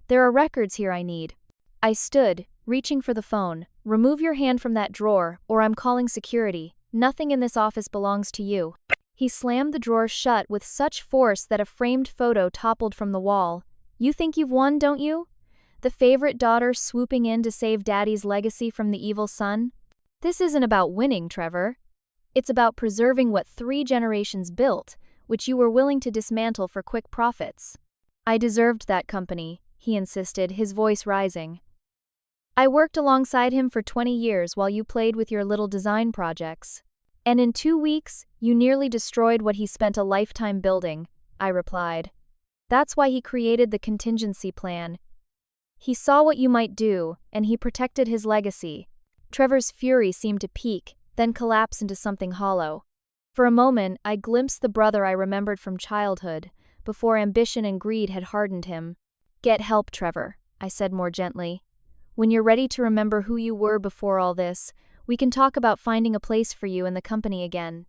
"There are records here I need." I stood, reaching for the phone. "Remove your hand from that drawer, or I'm calling security. Nothing in this office belongs to you." He slammed the drawer shut with such force that a framed photo toppled from the wall. "You think you've won, don't you? The favorite daughter swooping in to save Daddy's legacy from the evil son? This isn't about winning, Trevor. It's about preserving what 3 generations built, which you were willing to dismantle for quick profits." "I deserved that company," he insisted, his voice rising. "I worked alongside him for 20 years while you played with your little design projects. And in 2 weeks, you nearly destroyed what he spent a lifetime building," I replied. "That's why he created the contingency plan. He saw what you might do, and he protected his legacy." Trevor's fury seemed to peak, then collapse into something hollow. For a moment, I glimpsed the brother I remembered from childhood, before ambition and greed had hardened him. "Get help, Trevor," I said more gently. "When you're ready to remember who you were before all this, we can talk about finding a place for you in the company again.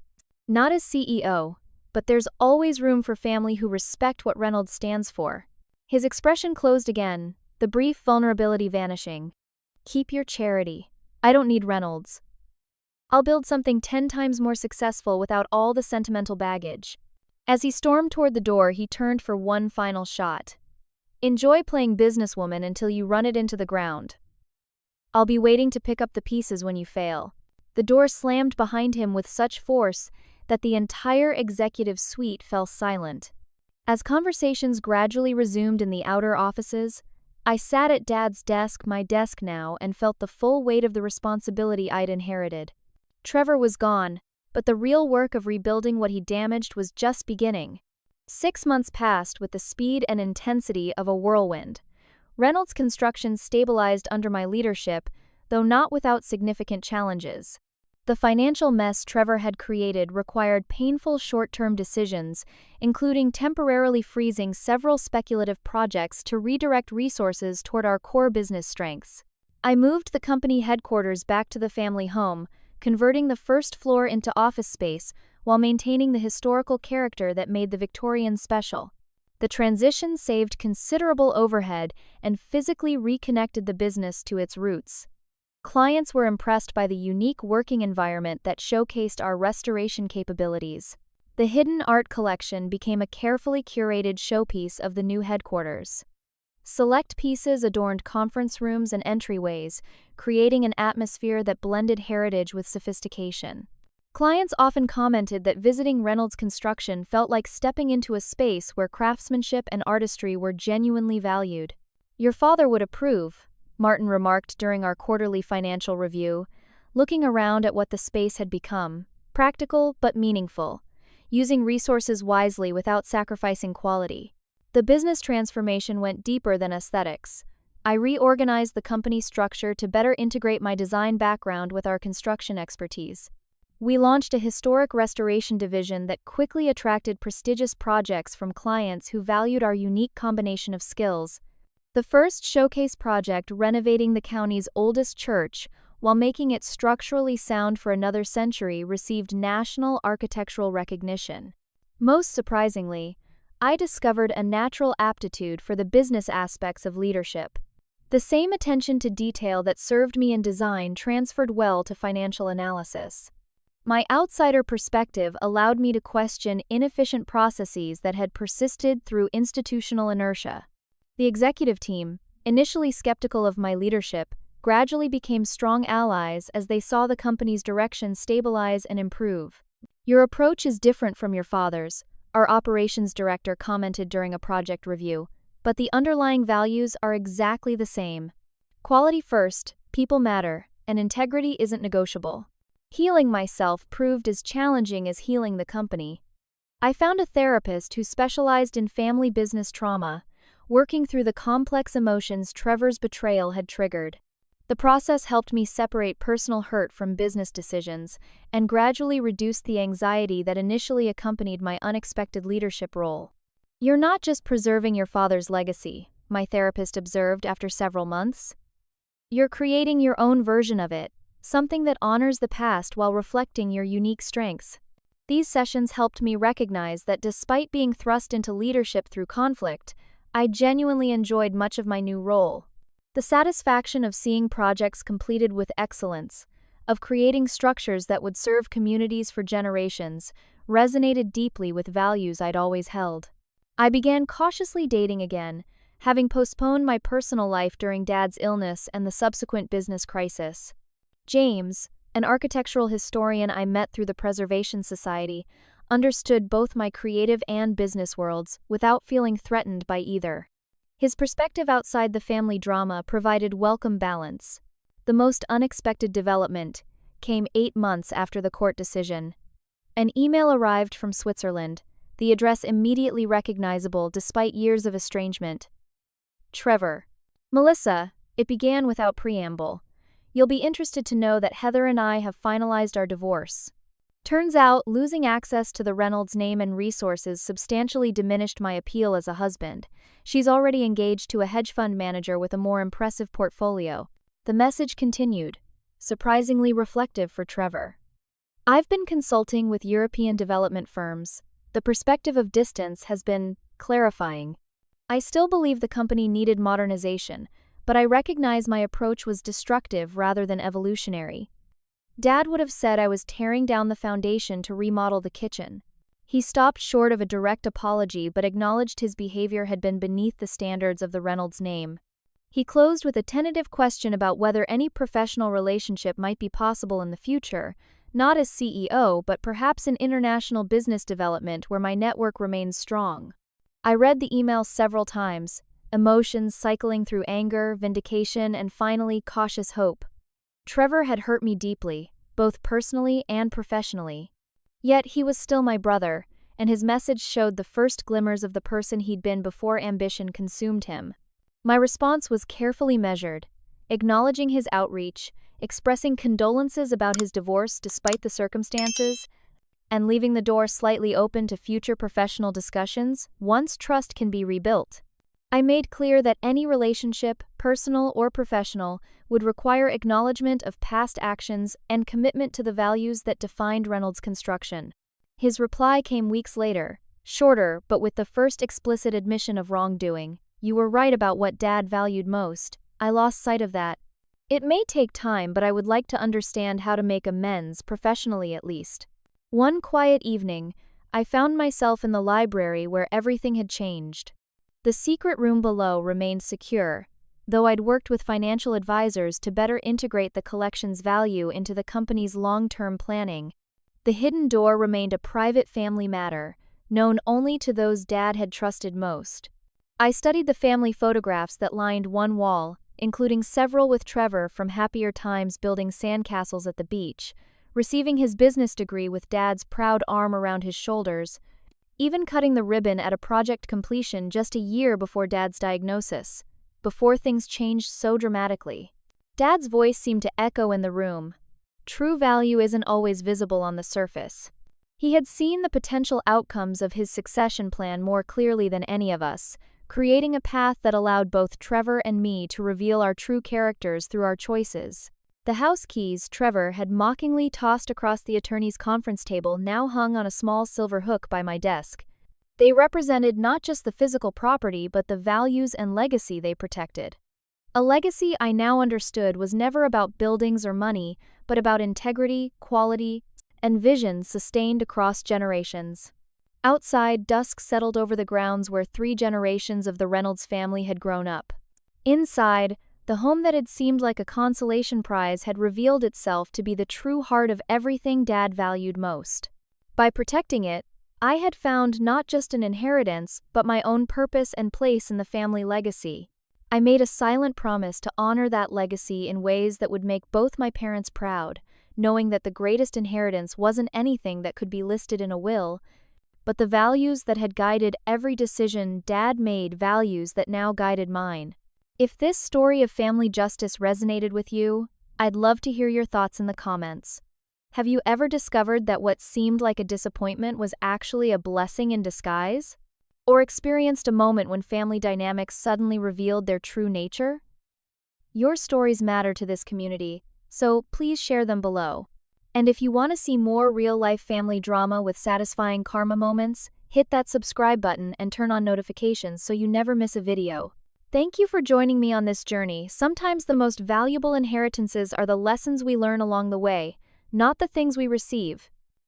Not as CEO, but there's always room for family who respect what Reynolds stands for." His expression closed again, the brief vulnerability vanishing. "Keep your charity. I don't need Reynolds. I'll build something 10 times more successful without all the sentimental baggage." As he stormed toward the door, he turned for one final shot. "Enjoy playing businesswoman until you run it into the ground. I'll be waiting to pick up the pieces when you fail." The door slammed behind him with such force that the entire executive suite fell silent. As conversations gradually resumed in the outer offices, I sat at Dad's desk, my desk now, and felt the full weight of the responsibility I'd inherited. Trevor was gone, but the real work of rebuilding what he damaged was just beginning. 6 months passed with the speed and intensity of a whirlwind. Reynolds Construction stabilized under my leadership, though not without significant challenges. The financial mess Trevor had created required painful short-term decisions, including temporarily freezing several speculative projects to redirect resources toward our core business strengths. I moved the company headquarters back to the family home, converting the first floor into office space while maintaining the historical character that made the Victorian special. The transition saved considerable overhead and physically reconnected the business to its roots. Clients were impressed by the unique working environment that showcased our restoration capabilities. The hidden art collection became a carefully curated showpiece of the new headquarters. Select pieces adorned conference rooms and entryways, creating an atmosphere that blended heritage with sophistication. Clients often commented that visiting Reynolds Construction felt like stepping into a space where craftsmanship and artistry were genuinely valued. "Your father would approve," Martin remarked during our quarterly financial review, looking around at what the space had become, practical but meaningful, using resources wisely without sacrificing quality. The business transformation went deeper than aesthetics. I reorganized the company structure to better integrate my design background with our construction expertise. We launched a historic restoration division that quickly attracted prestigious projects from clients who valued our unique combination of skills. The first showcase project, renovating the county's oldest church while making it structurally sound for another century, received national architectural recognition. Most surprisingly, I discovered a natural aptitude for the business aspects of leadership. The same attention to detail that served me in design transferred well to financial analysis. My outsider perspective allowed me to question inefficient processes that had persisted through institutional inertia. The executive team, initially skeptical of my leadership, gradually became strong allies as they saw the company's direction stabilize and improve. "Your approach is different from your father's," our operations director commented during a project review, "but the underlying values are exactly the same. Quality first, people matter, and integrity isn't negotiable." Healing myself proved as challenging as healing the company. I found a therapist who specialized in family business trauma, working through the complex emotions Trevor's betrayal had triggered. The process helped me separate personal hurt from business decisions and gradually reduce the anxiety that initially accompanied my unexpected leadership role. "You're not just preserving your father's legacy," my therapist observed after several months. "You're creating your own version of it, something that honors the past while reflecting your unique strengths." These sessions helped me recognize that despite being thrust into leadership through conflict, I genuinely enjoyed much of my new role. The satisfaction of seeing projects completed with excellence, of creating structures that would serve communities for generations, resonated deeply with values I'd always held. I began cautiously dating again, having postponed my personal life during Dad's illness and the subsequent business crisis. James, an architectural historian I met through the Preservation Society, understood both my creative and business worlds without feeling threatened by either. His perspective outside the family drama provided welcome balance. The most unexpected development came 8 months after the court decision. An email arrived from Switzerland, the address immediately recognizable despite years of estrangement. "Trevor. Melissa," it began without preamble. "You'll be interested to know that Heather and I have finalized our divorce. Turns out, losing access to the Reynolds name and resources substantially diminished my appeal as a husband. She's already engaged to a hedge fund manager with a more impressive portfolio." The message continued, surprisingly reflective for Trevor. "I've been consulting with European development firms. The perspective of distance has been clarifying. I still believe the company needed modernization, but I recognize my approach was destructive rather than evolutionary. Dad would have said I was tearing down the foundation to remodel the kitchen." He stopped short of a direct apology but acknowledged his behavior had been beneath the standards of the Reynolds name. He closed with a tentative question about whether any professional relationship might be possible in the future, not as CEO, but perhaps in international business development where my network remains strong. I read the email several times, emotions cycling through anger, vindication, and finally cautious hope. Trevor had hurt me deeply, both personally and professionally. Yet he was still my brother, and his message showed the first glimmers of the person he'd been before ambition consumed him. My response was carefully measured, acknowledging his outreach, expressing condolences about his divorce despite the circumstances, and leaving the door slightly open to future professional discussions once trust can be rebuilt. I made clear that any relationship, personal or professional, would require acknowledgement of past actions and commitment to the values that defined Reynolds Construction. His reply came weeks later, shorter but with the first explicit admission of wrongdoing. "You were right about what Dad valued most. I lost sight of that. It may take time, but I would like to understand how to make amends, professionally at least." One quiet evening, I found myself in the library where everything had changed. The secret room below remained secure, though I'd worked with financial advisors to better integrate the collection's value into the company's long-term planning. The hidden door remained a private family matter, known only to those Dad had trusted most. I studied the family photographs that lined one wall, including several with Trevor from happier times building sandcastles at the beach, receiving his business degree with Dad's proud arm around his shoulders, even cutting the ribbon at a project completion just a year before Dad's diagnosis, before things changed so dramatically. Dad's voice seemed to echo in the room. True value isn't always visible on the surface. He had seen the potential outcomes of his succession plan more clearly than any of us, creating a path that allowed both Trevor and me to reveal our true characters through our choices. The house keys Trevor had mockingly tossed across the attorney's conference table now hung on a small silver hook by my desk. They represented not just the physical property but the values and legacy they protected. A legacy I now understood was never about buildings or money, but about integrity, quality, and vision sustained across generations. Outside, dusk settled over the grounds where 3 generations of the Reynolds family had grown up. Inside, the home that had seemed like a consolation prize had revealed itself to be the true heart of everything Dad valued most. By protecting it, I had found not just an inheritance, but my own purpose and place in the family legacy. I made a silent promise to honor that legacy in ways that would make both my parents proud, knowing that the greatest inheritance wasn't anything that could be listed in a will, but the values that had guided every decision Dad made, values that now guided mine. If this story of family justice resonated with you, I'd love to hear your thoughts in the comments. Have you ever discovered that what seemed like a disappointment was actually a blessing in disguise? Or experienced a moment when family dynamics suddenly revealed their true nature? Your stories matter to this community, so please share them below. And if you want to see more real-life family drama with satisfying karma moments, hit that subscribe button and turn on notifications so you never miss a video. Thank you for joining me on this journey. Sometimes the most valuable inheritances are the lessons we learn along the way, not the things we receive.